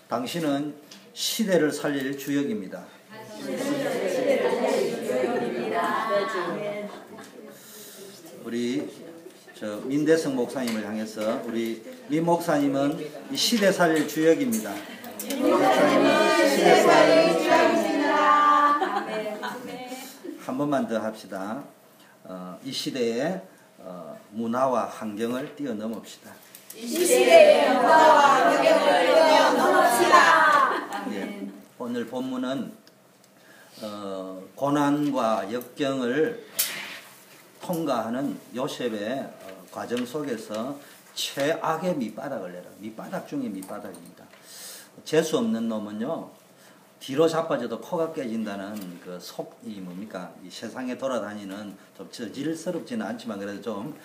당신은 시대를 살릴 주역입니다. 우리 민대성 목사님을 향해서 우리 민 목사님은 이 시대 살릴 주역입니다. 목사님은 시대 살릴 주역입니다. 한 번만 더 합시다. 이 시대의 문화와 환경을 뛰어넘읍시다. 이 시대의 문화와 환경을 뛰어넘읍시다. 예, 오늘 본문은 고난과 역경을 통과하는 요셉의 과정 속에서 최악의 밑바닥을 내라. 밑바닥 중에 밑바닥입니다. 재수 없는 놈은요, 뒤로 자빠져도 코가 깨진다는 그 이 뭡니까? 이 세상에 돌아다니는 좀 저질스럽지는 않지만 그래도 좀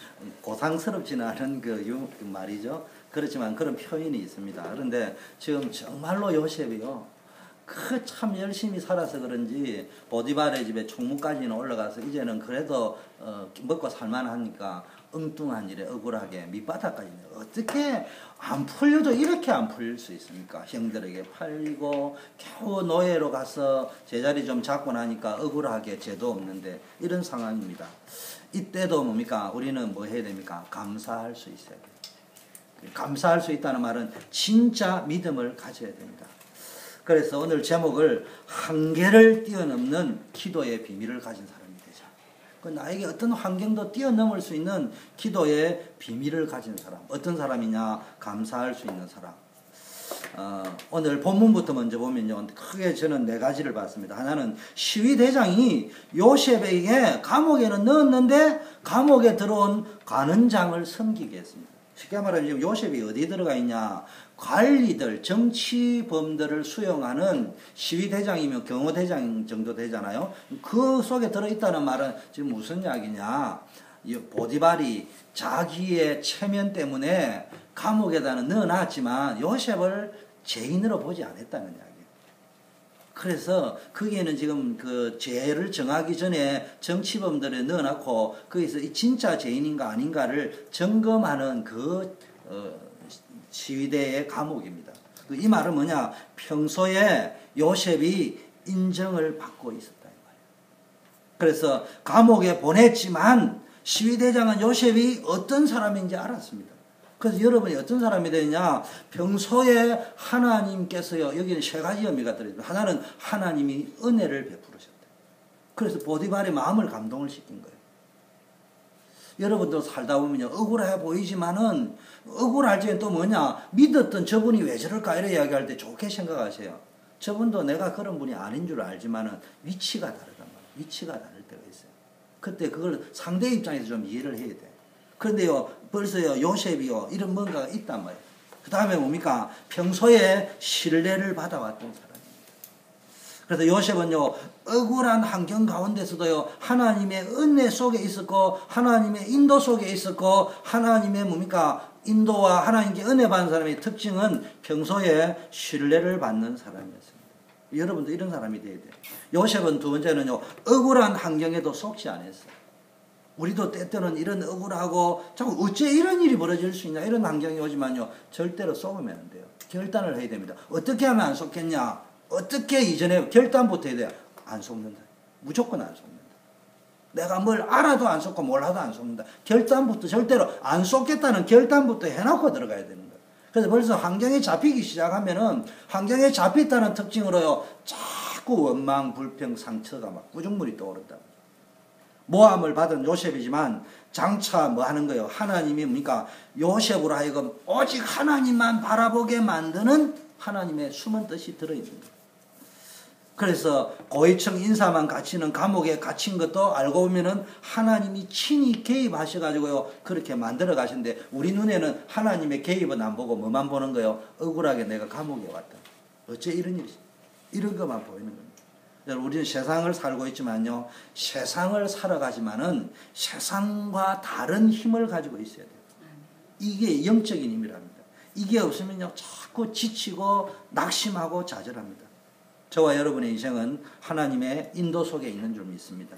고상스럽지는 않은 그 말이죠. 그렇지만 그런 표현이 있습니다. 그런데 지금 정말로 요셉이요, 그 참 열심히 살아서 그런지 보디발의 집에 총무까지는 올라가서 이제는 그래도 먹고 살만하니까 엉뚱한 일에 억울하게 밑바닥까지 어떻게 안 풀려도 이렇게 안 풀릴 수 있습니까? 형들에게 팔리고 겨우 노예로 가서 제자리 좀 잡고 나니까 억울하게 죄도 없는데 이런 상황입니다. 이때도 뭡니까? 우리는 뭐 해야 됩니까? 감사할 수 있어야 돼요. 감사할 수 있다는 말은 진짜 믿음을 가져야 됩니다. 그래서 오늘 제목을 한계를 뛰어넘는 기도의 비밀을 가진 사람이 되자. 나에게 어떤 환경도 뛰어넘을 수 있는 기도의 비밀을 가진 사람. 어떤 사람이냐? 감사할 수 있는 사람. 오늘 본문부터 먼저 보면요, 크게 저는 네 가지를 봤습니다. 하나는 시위대장이 요셉에게 감옥에는 넣었는데 감옥에 들어온 관원장을 섬기게 했습니다. 쉽게 말하면 지금 요셉이 어디 들어가 있냐? 관리들, 정치범들을 수용하는 시위대장이면 경호대장 정도 되잖아요. 그 속에 들어있다는 말은 지금 무슨 이야기냐? 보디발이 자기의 체면 때문에 감옥에다는 넣어놨지만 요셉을 죄인으로 보지 않았다는 이야기예요. 그래서 거기에는 지금 그 죄를 정하기 전에 정치범들을 넣어놨고 거기서 진짜 죄인인가 아닌가를 점검하는 그 시위대의 감옥입니다. 이 말은 뭐냐? 평소에 요셉이 인정을 받고 있었다 이 말이에요. 그래서 감옥에 보냈지만 시위대장은 요셉이 어떤 사람인지 알았습니다. 그래서 여러분이 어떤 사람이 되냐? 평소에 하나님께서요, 여기는 세 가지 의미가 들어있습니다. 하나는 하나님이 은혜를 베풀으셨다. 그래서 보디발의 마음을 감동을 시킨 거예요. 여러분도 살다 보면요, 억울해 보이지만은 억울할 적엔 또 뭐냐? 믿었던 저분이 왜 저럴까? 이런 이야기할 때 좋게 생각하세요. 저분도 내가 그런 분이 아닌 줄 알지만은 위치가 다르단 말이에요. 위치가 다를 때가 있어요. 그때 그걸 상대 입장에서 좀 이해를 해야 돼. 그런데요, 벌써요, 요셉이요, 이런 뭔가가 있단 말이에요. 그 다음에 뭡니까? 평소에 신뢰를 받아왔던 사람입니다. 그래서 요셉은요, 억울한 환경 가운데서도요, 하나님의 은혜 속에 있었고, 하나님의 인도 속에 있었고, 하나님의 뭡니까? 인도와 하나님께 은혜 받는 사람의 특징은 평소에 신뢰를 받는 사람이었습니다. 여러분도 이런 사람이 돼야 돼요. 요셉은 두 번째는요, 억울한 환경에도 속지 않았어요. 우리도 때때로는 이런 억울하고 자꾸 어째 이런 일이 벌어질 수 있냐 이런 환경이 오지만요, 절대로 속으면 안 돼요. 결단을 해야 됩니다. 어떻게 하면 안 속겠냐? 어떻게 이전에 결단부터 해야 돼요. 안 속는다. 무조건 안 속는다. 내가 뭘 알아도 안 속고 몰라도 안 속는다. 결단부터 절대로 안 속겠다는 결단부터 해놓고 들어가야 되는 거예요. 그래서 벌써 환경에 잡히기 시작하면은 환경에 잡혔다는 특징으로요, 자꾸 원망, 불평, 상처가 막 구중물이 떠오른다. 모함을 받은 요셉이지만 장차 뭐 하는 거예요? 하나님이 뭡니까? 요셉으로 하여금 오직 하나님만 바라보게 만드는 하나님의 숨은 뜻이 들어있는 거예요. 그래서 고위층 인사만 갇히는 감옥에 갇힌 것도 알고 보면은 하나님이 친히 개입하셔가지고요, 그렇게 만들어 가시는데 우리 눈에는 하나님의 개입은 안 보고 뭐만 보는 거예요? 억울하게 내가 감옥에 왔다. 어째 이런 일이, 이런 것만 보이는 겁니다. 우리는 세상을 살고 있지만요, 세상을 살아가지만은 세상과 다른 힘을 가지고 있어야 돼요. 이게 영적인 힘이랍니다. 이게 없으면요, 자꾸 지치고 낙심하고 좌절합니다. 저와 여러분의 인생은 하나님의 인도 속에 있는 줄 믿습니다.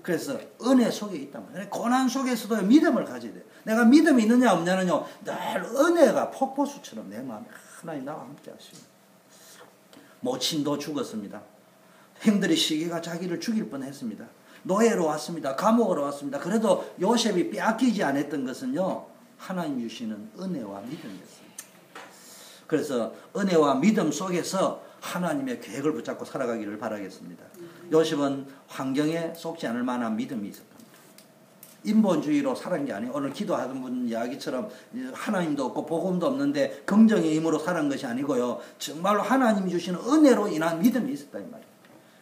그래서 은혜 속에 있단 말이에요. 고난 속에서도 믿음을 가져야 돼요. 내가 믿음이 있느냐 없느냐는요, 늘 은혜가 폭포수처럼 내 마음에 하나님 나와 함께 하시고 모친도 죽었습니다. 형들의 시기가 자기를 죽일 뻔했습니다. 노예로 왔습니다. 감옥으로 왔습니다. 그래도 요셉이 빼앗기지 않았던 것은요, 하나님 주시는 은혜와 믿음이었습니다. 그래서 은혜와 믿음 속에서 하나님의 계획을 붙잡고 살아가기를 바라겠습니다. 요셉은 환경에 속지 않을 만한 믿음이 있었습니다. 인본주의로 살은 게 아니에요. 오늘 기도하던 분 이야기처럼 하나님도 없고 복음도 없는데 긍정의 힘으로 살은 것이 아니고요. 정말로 하나님이 주시는 은혜로 인한 믿음이 있었다 이 말이에요.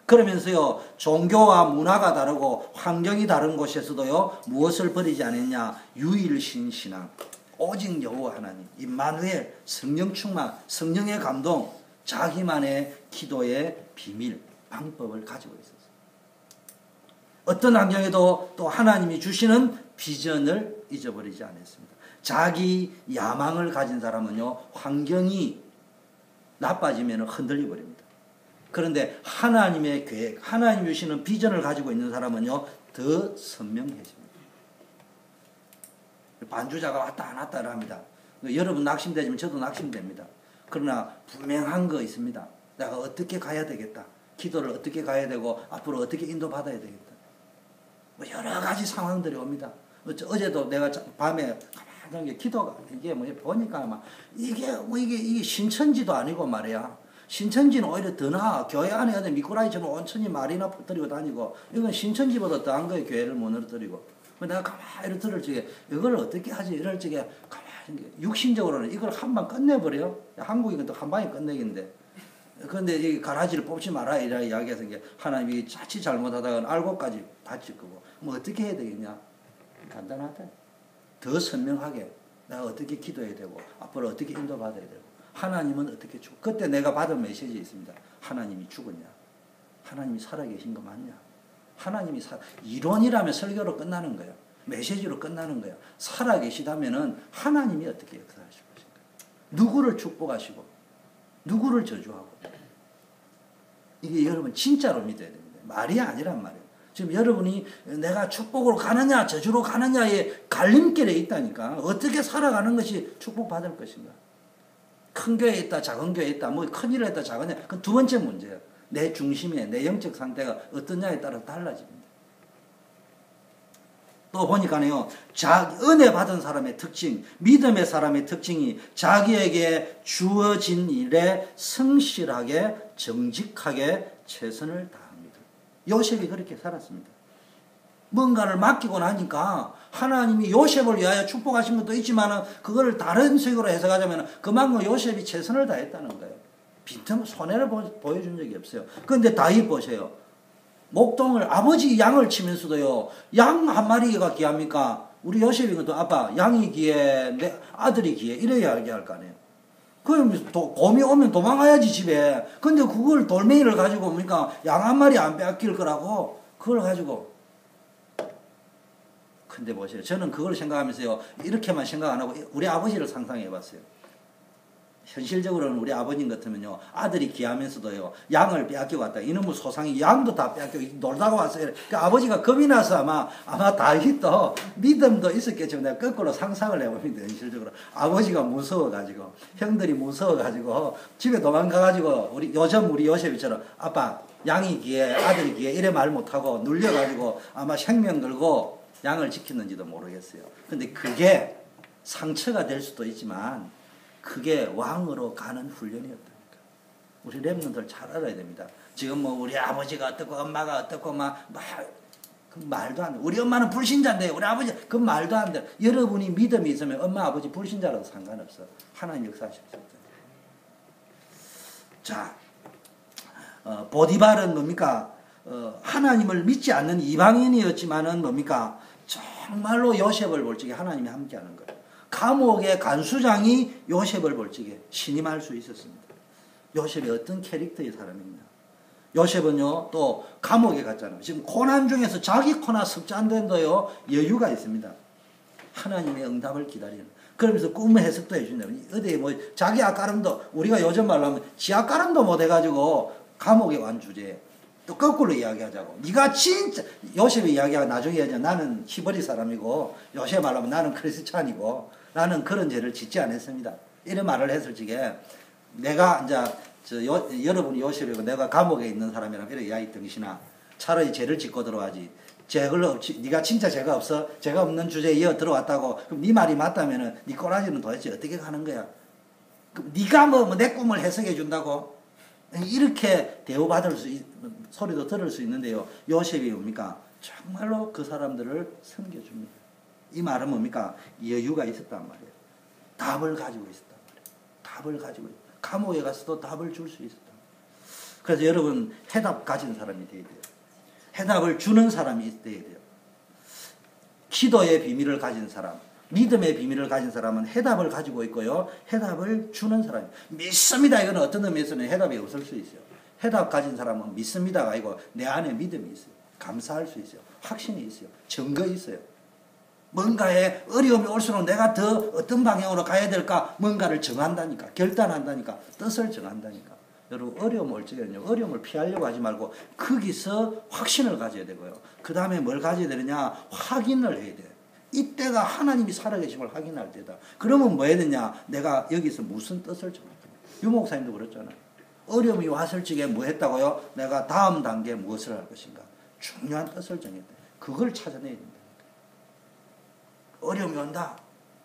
그러면서요, 종교와 문화가 다르고 환경이 다른 곳에서도요, 무엇을 버리지 않았냐? 유일신 신앙, 오직 여호와 하나님, 임마누엘, 성령 충만, 성령의 감동, 자기만의 기도의 비밀, 방법을 가지고 있었어요. 어떤 환경에도 또 하나님이 주시는 비전을 잊어버리지 않았습니다. 자기 야망을 가진 사람은요, 환경이 나빠지면 흔들려 버립니다. 그런데 하나님의 계획, 하나님 주시는 비전을 가지고 있는 사람은요, 더 선명해집니다. 반주자가 왔다 안 왔다 합니다. 여러분 낙심되지만 저도 낙심됩니다. 그러나 분명한 거 있습니다. 내가 어떻게 가야 되겠다. 기도를 어떻게 가야 되고 앞으로 어떻게 인도받아야 되겠다. 뭐 여러 가지 상황들이 옵니다. 어제도 내가 밤에 가만히 기도가 이게 뭐 보니까 막 이게 신천지도 아니고 말이야. 신천지는 오히려 더 나아. 교회 안에 어디 미꾸라지처럼 온천지 말이나 퍼뜨리고 다니고, 이건 신천지보다 더한 거예요. 교회를 무너뜨리고. 내가 가만히 들을 적에 이걸 어떻게 하지 이럴 적에 가만히 육신적으로는 이걸 한 방 끝내버려. 한국이건 또 한 방에 끝내긴데. 그런데 이 가라지를 뽑지 마라 이라 이야기해서 이게 하나님이 자칫 잘못하다가 알고까지 다칠 거고. 뭐 어떻게 해야 되겠냐? 간단하다. 더 선명하게 내가 어떻게 기도해야 되고 앞으로 어떻게 인도받아야 되고 하나님은 어떻게 죽어. 그때 내가 받은 메시지 있습니다. 하나님이 죽었냐? 하나님이 살아계신 거 맞냐? 하나님이 이론이라면 설교로 끝나는 거예요. 메시지로 끝나는 거예요. 살아계시다면은 하나님이 어떻게 역사하실 것인가? 누구를 축복하시고 누구를 저주하고. 이게 여러분 진짜로 믿어야 됩니다. 말이 아니란 말이에요. 지금 여러분이 내가 축복으로 가느냐 저주로 가느냐의 갈림길에 있다니까. 어떻게 살아가는 것이 축복받을 것인가? 큰 교회에 있다 작은 교회에 있다 뭐 큰일을 했다 작은 일, 그건 두 번째 문제예요. 내 중심에 내 영적 상태가 어떠냐에 따라 달라집니다. 또 보니까요, 은혜 받은 사람의 특징, 믿음의 사람의 특징이 자기에게 주어진 일에 성실하게 정직하게 최선을 다합니다. 요셉이 그렇게 살았습니다. 뭔가를 맡기고 나니까 하나님이 요셉을 위하여 축복하신 것도 있지만 그걸 다른 식으로 해석하자면 그만큼 요셉이 최선을 다했다는 거예요. 빈틈 손해를 보여준 적이 없어요. 그런데 다윗 보세요. 목동을 아버지 양을 치면서도요. 양 한 마리가 귀합니까? 우리 요셉이 것도 아빠 양이 귀해 내 아들이 귀해 이래야 얘기할 거 아니에요. 그럼 곰이 오면 도망가야지 집에. 근데 그걸 돌멩이를 가지고 뭡니까? 양 한 마리 안 빼앗길 거라고 그걸 가지고. 근데 보세요. 저는 그걸 생각하면서요. 이렇게만 생각 안 하고 우리 아버지를 상상해 봤어요. 현실적으로는 우리 아버님 같으면요. 아들이 귀하면서도요. 양을 빼앗기고 왔다. 이놈의 소상이 양도 다 빼앗기고 놀다가 왔어요. 그러니까 아버지가 겁이 나서 아마 다윗도 믿음도 있었겠지만 내가 거꾸로 상상을 해봅니다. 현실적으로. 아버지가 무서워가지고 형들이 무서워가지고 집에 도망가가지고 요즘 우리 요셉이처럼 아빠 양이 귀해 아들이 귀해 이래 말 못하고 눌려가지고 아마 생명 걸고 양을 지켰는지도 모르겠어요. 근데 그게 상처가 될 수도 있지만 그게 왕으로 가는 훈련이었다니까. 우리 렘넌트들 잘 알아야 됩니다. 지금 뭐 우리 아버지가 어떻고 엄마가 어떻고 그 말도 안 돼. 우리 엄마는 불신자인데 우리 아버지 그 말도 안 돼. 여러분이 믿음이 있으면 엄마 아버지 불신자라도 상관없어. 하나님 역사하실 수 있다. 자, 보디발은 뭡니까? 하나님을 믿지 않는 이방인이었지만은 뭡니까? 정말로 요셉을 볼 적에 하나님이 함께하는 거예요. 감옥의 간수장이 요셉을 볼 적에 신임할 수 있었습니다. 요셉이 어떤 캐릭터의 사람입니다. 요셉은요, 또 감옥에 갔잖아요. 지금 고난 중에서 자기 코나 석잔된도요, 여유가 있습니다. 하나님의 응답을 기다리는. 그러면서 꿈의 해석도 해준다. 어디 뭐, 자기 아까름도, 우리가 요즘 말로 하면, 지 아까름도 못 해가지고, 감옥에 간 주제에. 또 거꾸로 이야기하자고. 네가 진짜, 요셉의 이야기가 나중에 하자. 나는 히브리 사람이고, 요셉 말하면 나는 크리스찬이고, 나는 그런 죄를 짓지 않았습니다. 이런 말을 했을 적에, 내가 이제 여러분이 요셉이고 내가 감옥에 있는 사람이라면 이래, 야, 이 등신아, 차라리 죄를 짓고 들어가지. 네가 진짜 죄가 없어? 죄가 없는 주제에 이어 들어왔다고. 그럼 네 말이 맞다면은 네 꼬라지는 도대체 어떻게 가는 거야? 그럼 네가 내 꿈을 해석해 준다고? 이렇게 대우받을 소리도 들을 수 있는데요. 요셉이 뭡니까? 정말로 그 사람들을 섬겨줍니다. 이 말은 뭡니까? 여유가 있었단 말이에요. 답을 가지고 있었단 말이에요. 답을 가지고 있었다. 감옥에 가서도 답을 줄 수 있었다. 그래서 여러분, 해답 가진 사람이 돼야 돼요. 해답을 주는 사람이 있어야 돼요. 기도의 비밀을 가진 사람, 믿음의 비밀을 가진 사람은 해답을 가지고 있고요. 해답을 주는 사람이에요. 믿습니다. 이거는 어떤 의미에서는 해답이 없을 수 있어요. 해답 가진 사람은 믿습니다가 아니고 내 안에 믿음이 있어요. 감사할 수 있어요. 확신이 있어요. 증거 있어요. 뭔가에 어려움이 올수록 내가 더 어떤 방향으로 가야 될까 뭔가를 정한다니까. 결단한다니까. 뜻을 정한다니까. 여러분, 어려움 올 적에는요, 어려움을 피하려고 하지 말고 거기서 확신을 가져야 되고요. 그 다음에 뭘 가져야 되느냐? 확인을 해야 돼요. 이때가 하나님이 살아계심을 확인할 때다. 그러면 뭐 해야 되냐? 내가 여기서 무슨 뜻을 정할까? 유목사님도 그랬잖아요. 어려움이 왔을 적에 뭐 했다고요? 내가 다음 단계에 무엇을 할 것인가? 중요한 뜻을 정했다. 그걸 찾아내야 된다. 어려움이 온다.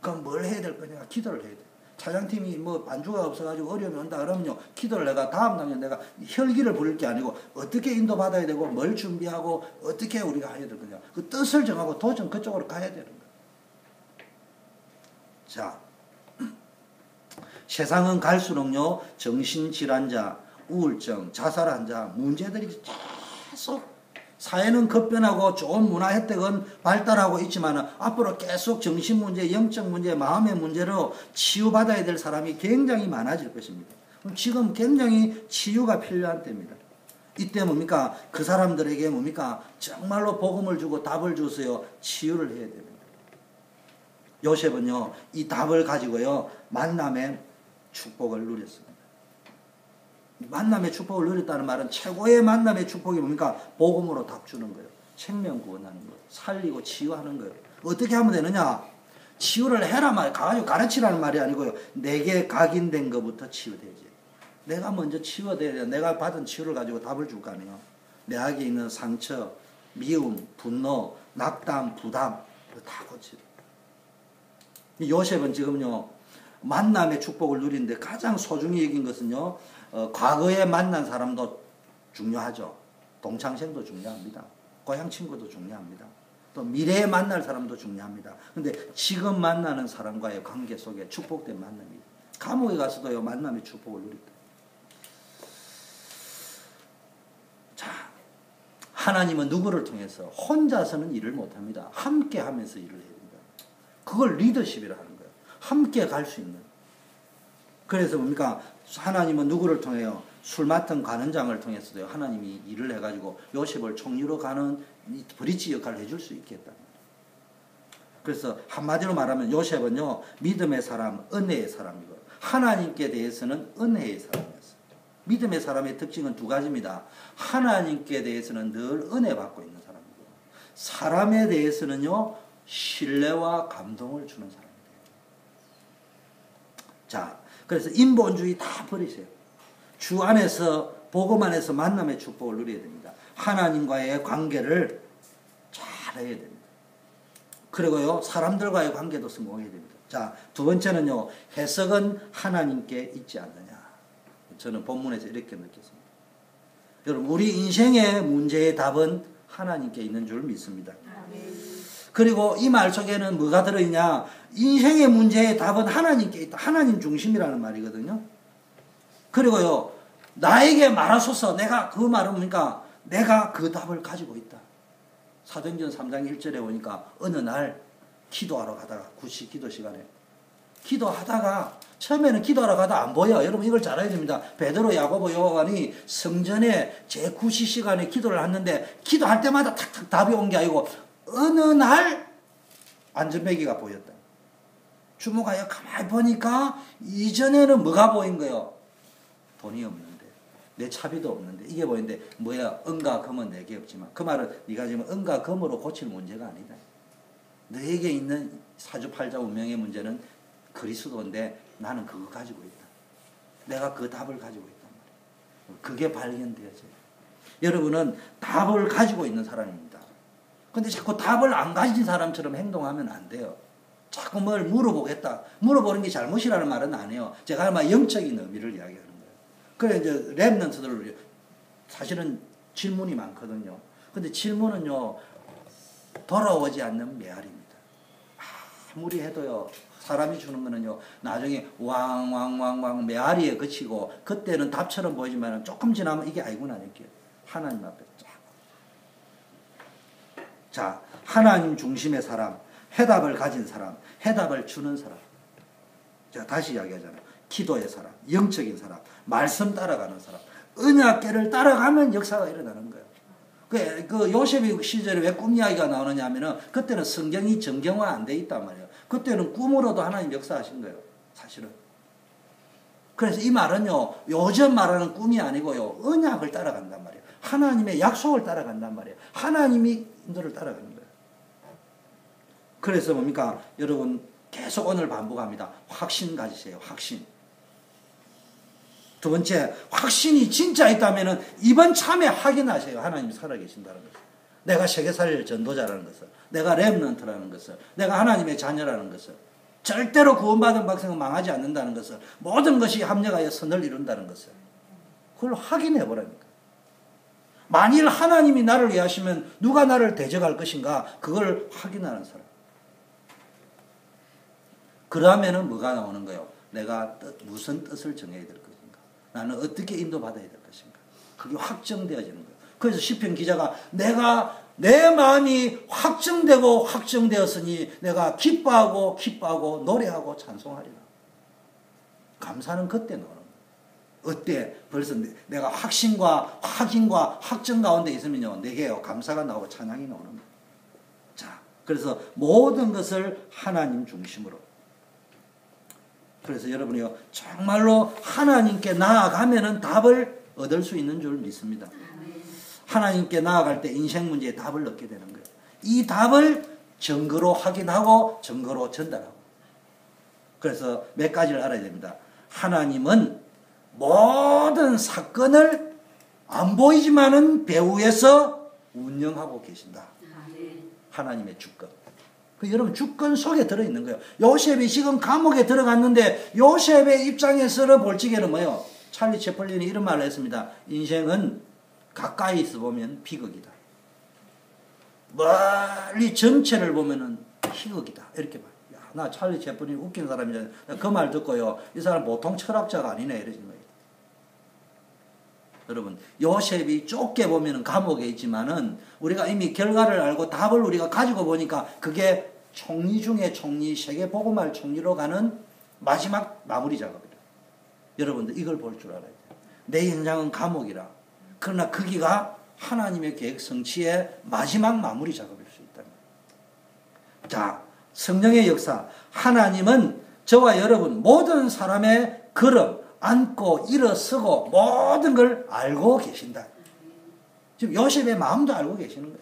그럼 뭘 해야 될 거냐? 기도를 해야 돼. 차장팀이 뭐 반주가 없어가지고 어려움이 온다 그러면요, 기도를 내가 다음 단계 내가 혈기를 부릴 게 아니고 어떻게 인도받아야 되고 뭘 준비하고 어떻게 우리가 해야 될 거냐, 그 뜻을 정하고 도전 그쪽으로 가야 되는 거예요. 자, 세상은 갈수록요, 정신질환자, 우울증, 자살환자 문제들이 계속, 사회는 급변하고 좋은 문화 혜택은 발달하고 있지만 앞으로 계속 정신문제, 영적 문제, 마음의 문제로 치유받아야 될 사람이 굉장히 많아질 것입니다. 지금 굉장히 치유가 필요한 때입니다. 이때 뭡니까? 그 사람들에게 뭡니까? 정말로 복음을 주고 답을 주세요. 치유를 해야 됩니다. 요셉은요, 이 답을 가지고요, 만남의 축복을 누렸습니다. 만남의 축복을 누렸다는 말은 최고의 만남의 축복이 뭡니까? 복음으로 답 주는 거예요. 생명 구원하는 거예요. 살리고 치유하는 거예요. 어떻게 하면 되느냐? 치유를 해라 말, 가가지고 가르치라는 말이 아니고요. 내게 각인된 것부터 치유되지. 내가 먼저 치유돼야 돼. 내가 받은 치유를 가지고 답을 줄 거 아니에요. 내 안에 있는 상처, 미움, 분노, 낙담, 부담, 다 고치죠. 요셉은 지금요, 만남의 축복을 누리는데 가장 소중히 여긴 것은요, 과거에 만난 사람도 중요하죠. 동창생도 중요합니다. 고향 친구도 중요합니다. 또 미래에 만날 사람도 중요합니다. 근데 지금 만나는 사람과의 관계 속에 축복된 만남이에요. 감옥에 가서도요, 만남의 축복을 누립니다. 자, 하나님은 누구를 통해서 혼자서는 일을 못합니다. 함께 하면서 일을 해야 됩니다. 그걸 리더십이라 하는 거예요. 함께 갈 수 있는. 그래서 뭡니까? 하나님은 누구를 통해요? 술 맡은 관원장을 통해서도 하나님이 일을 해가지고 요셉을 총리로 가는 브릿지 역할을 해줄 수 있겠다. 그래서 한마디로 말하면 요셉은요, 믿음의 사람, 은혜의 사람이고, 하나님께 대해서는 은혜의 사람이었어요. 믿음의 사람의 특징은 두 가지입니다. 하나님께 대해서는 늘 은혜 받고 있는 사람이고, 사람에 대해서는요, 신뢰와 감동을 주는 사람이에요. 자, 그래서 인본주의 다 버리세요. 주 안에서, 복음 안에서 만남의 축복을 누려야 됩니다. 하나님과의 관계를 잘 해야 됩니다. 그리고요, 사람들과의 관계도 성공해야 됩니다. 자, 두 번째는요, 해석은 하나님께 있지 않느냐. 저는 본문에서 이렇게 느꼈습니다. 여러분, 우리 인생의 문제의 답은 하나님께 있는 줄 믿습니다. 그리고 이 말 속에는 뭐가 들어있냐? 인생의 문제의 답은 하나님께 있다. 하나님 중심이라는 말이거든요. 그리고요, 나에게 말하소서. 내가, 그 말은 뭡니까? 내가 그 답을 가지고 있다. 사도행전 3장 1절에 보니까 어느 날 기도하러 가다가, 구시 기도 시간에 기도하다가, 처음에는 기도하러 가다 안 보여. 여러분 이걸 잘 알아야 됩니다. 베드로, 야고보, 요한이 성전에 제 구시 시간에 기도를 했는데 기도할 때마다 탁탁 답이 온 게 아니고 어느 날 안전벨기가 보였다. 주목하여 가만히 보니까 이전에는 뭐가 보인 거예요? 돈이 없는데, 내 차비도 없는데, 이게 보이는데 뭐야? 은과 금은 내게 없지만, 그 말은 네가 지금 은과 금으로 고칠 문제가 아니다. 너에게 있는 사주팔자 운명의 문제는 그리스도인데 나는 그거 가지고 있다. 내가 그 답을 가지고 있단 말이야. 그게 발견되어져요. 여러분은 답을 가지고 있는 사람입니다. 근데 자꾸 답을 안 가진 사람처럼 행동하면 안 돼요. 자꾸 뭘 물어보겠다. 물어보는 게 잘못이라는 말은 아니에요. 제가 아마 영적인 의미를 이야기하는 거예요. 그래 이제 랩런트들 사실은 질문이 많거든요. 근데 질문은요 돌아오지 않는 메아리입니다. 아무리 해도요 사람이 주는 거는요 나중에 왕왕왕왕 메아리에 그치고 그때는 답처럼 보이지만 조금 지나면 이게 아니구나 느껴요. 하나님 앞에 자, 하나님 중심의 사람, 해답을 가진 사람, 해답을 주는 사람. 제가 다시 이야기하잖아요. 기도의 사람, 영적인 사람, 말씀 따라가는 사람, 언약궤를 따라가면 역사가 일어나는 거예요. 그 요셉의 시절에 왜 꿈 이야기가 나오느냐 하면은 그때는 성경이 정경화 안 돼 있단 말이에요. 그때는 꿈으로도 하나님 역사하신 거예요. 사실은. 그래서 이 말은요, 요즘 말하는 꿈이 아니고요, 언약을 따라간단 말이에요. 하나님의 약속을 따라간단 말이에요. 하나님이 인도를 따라가는 거예요. 그래서 뭡니까? 여러분 계속 오늘 반복합니다. 확신 가지세요. 확신. 두 번째, 확신이 진짜 있다면 이번 참에 확인하세요. 하나님이 살아계신다는 것을. 내가 세계살 전도자라는 것을. 내가 렘넌트라는 것을. 내가 하나님의 자녀라는 것을. 절대로 구원받은 백성은 망하지 않는다는 것을. 모든 것이 합력하여 선을 이룬다는 것을. 그걸 확인해 보라니까. 만일 하나님이 나를 위하시면 누가 나를 대적할 것인가? 그걸 확인하는 사람. 그러면은 뭐가 나오는 거예요? 내가 무슨 뜻을 정해야 될 것인가? 나는 어떻게 인도받아야 될 것인가? 그게 확정되어지는 거예요. 그래서 시편 기자가 내 마음이 확정되고 확정되었으니 내가 기뻐하고 노래하고 찬송하리라. 감사는 그때 나오는 거예요. 어때? 벌써 내가 확신과 확인과 확정 가운데 있으면요, 내게요 감사가 나오고 찬양이 나오는 거예요. 자, 그래서 모든 것을 하나님 중심으로. 그래서 여러분이요 정말로 하나님께 나아가면은 답을 얻을 수 있는 줄 믿습니다. 하나님께 나아갈 때 인생 문제에 답을 얻게 되는 거예요. 이 답을 증거로 확인하고 증거로 전달하고. 그래서 몇 가지를 알아야 됩니다. 하나님은 모든 사건을 안 보이지만은 배후에서 운영하고 계신다. 하나님의 주권. 여러분 주권 속에 들어있는 거예요. 요셉이 지금 감옥에 들어갔는데 요셉의 입장에서 볼 적에는 뭐예요? 찰리 채플린이 이런 말을 했습니다. 인생은 가까이서 보면 비극이다. 멀리 전체를 보면은 희극이다. 이렇게 봐요. 야, 나 찰리 채플린 웃긴 사람이잖아요. 그 말 듣고요. 이 사람 보통 철학자가 아니네. 이러신 거예요. 여러분, 요셉이 좁게 보면 감옥에 있지만은 우리가 이미 결과를 알고 답을 우리가 가지고 보니까 그게 총리 중에 총리, 세계복음화를 총리로 가는 마지막 마무리 작업이다. 여러분들 이걸 볼 줄 알아야 돼요. 내 현장은 감옥이라. 그러나 거기가 하나님의 계획 성취의 마지막 마무리 작업일 수 있다. 자, 성령의 역사. 하나님은 저와 여러분 모든 사람의 걸음, 앉고 일어서고 모든 걸 알고 계신다. 지금 요셉의 마음도 알고 계시는 거예요.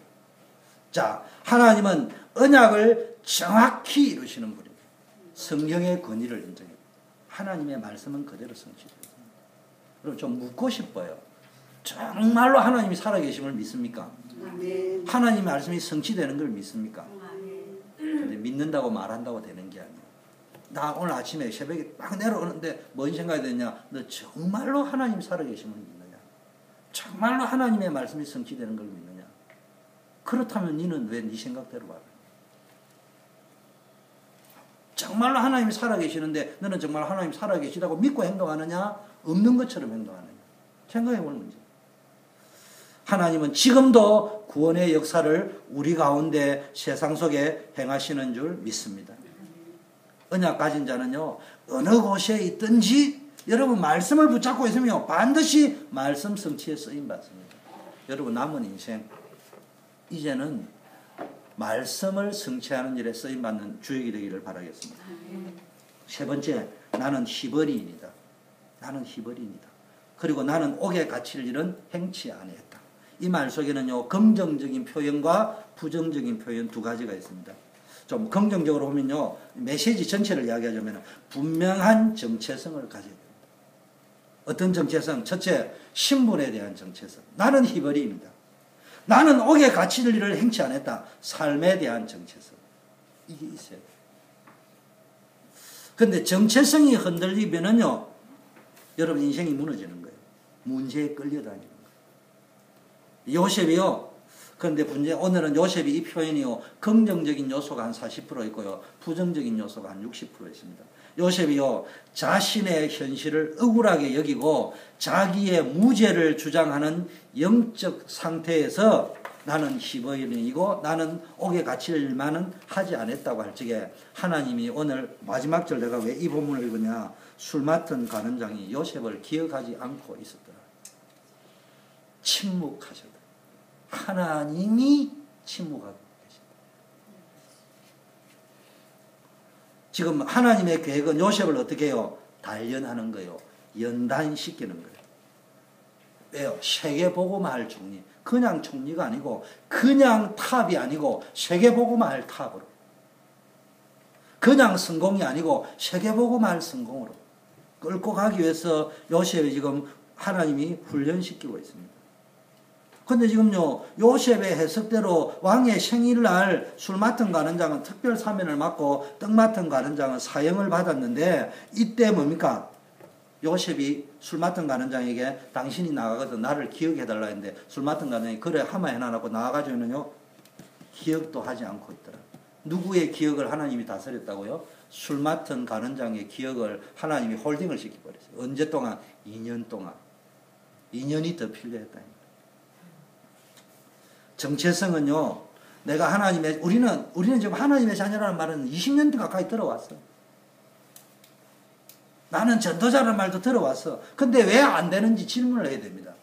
자, 하나님은 언약을 정확히 이루시는 분입니다. 성경의 권위를 인정해요. 하나님의 말씀은 그대로 성취되었습니다. 그럼 좀 묻고 싶어요. 정말로 하나님이 살아계심을 믿습니까? 하나님의 말씀이 성취되는 걸 믿습니까? 근데 믿는다고 말한다고 되는 게 아니에요. 나 오늘 아침에 새벽에 막 내려오는데 뭔 생각이 드냐? 너 정말로 하나님 살아계심을 믿느냐? 정말로 하나님의 말씀이 성취되는 걸 믿느냐? 그렇다면 너는 왜 네 생각대로 말해? 정말로 하나님이 살아계시는데 너는 정말 하나님 살아계시다고 믿고 행동하느냐? 없는 것처럼 행동하느냐? 생각해볼 문제. 하나님은 지금도 구원의 역사를 우리 가운데 세상 속에 행하시는 줄 믿습니다. 언약 가진 자는요, 어느 곳에 있든지 여러분 말씀을 붙잡고 있으면 반드시 말씀 성취에 쓰임 받습니다. 여러분 남은 인생 이제는 말씀을 성취하는 일에 쓰임 받는 주역이 되기를 바라겠습니다. 세 번째, 나는 히브리인이다. 나는 히브리인이다. 그리고 나는 옥에 갇힐 일은 행치 아니했다. 이 말 속에는요, 긍정적인 표현과 부정적인 표현 두 가지가 있습니다. 좀 긍정적으로 보면요, 메시지 전체를 이야기하자면 분명한 정체성을 가져야 됩니다. 어떤 정체성? 첫째, 신분에 대한 정체성. 나는 히브리입니다. 나는 옥에 갇힐 일을 행치 않았다. 삶에 대한 정체성. 이게 있어야 돼요. 근데 정체성이 흔들리면은요, 여러분 인생이 무너지는 거예요. 문제에 끌려다니는 거예요. 요셉이요. 그런데 오늘은 요셉이 이 표현이요, 긍정적인 요소가 한 40% 있고요, 부정적인 요소가 한 60% 있습니다. 요셉이요, 자신의 현실을 억울하게 여기고 자기의 무죄를 주장하는 영적 상태에서 나는 히브리인이고 나는 옥에 갇힐 일만은 하지 않았다고 할 적에 하나님이 오늘 마지막 절, 내가 왜 이 본문을 읽으냐, 술 맡은 간원장이 요셉을 기억하지 않고 있었더라. 침묵하셨다. 하나님이 침묵하고 계신다. 지금 하나님의 계획은 요셉을 어떻게 해요? 단련하는 거예요. 연단시키는 거예요. 왜요? 세계복음화 할 총리. 그냥 총리가 아니고, 그냥 탑이 아니고 세계복음화 할 탑으로. 그냥 성공이 아니고 세계복음화 할 성공으로 끌고 가기 위해서 요셉이 지금 하나님이 훈련시키고 있습니다. 근데 지금요, 요셉의 해석대로 왕의 생일날 술 맡은 간원장은 특별 사면을 맡고 떡 맡은 간원장은 사형을 받았는데, 이때 뭡니까? 요셉이 술 맡은 간원장에게 당신이 나가거든 나를 기억해달라 했는데, 술 맡은 간원장이 그래 하마 해놔놓고 나가가지고는요, 기억도 하지 않고 있더라. 누구의 기억을 하나님이 다스렸다고요? 술 맡은 간원장의 기억을 하나님이 홀딩을 시켜버렸어요. 언제 동안? 2년 동안. 2년이 더 필요했다. 정체성은요, 내가 하나님의, 우리는 지금 하나님의 자녀라는 말은 20년 가까이 들어왔어. 나는 전도자라는 말도 들어왔어. 근데 왜 안 되는지 질문을 해야 됩니다.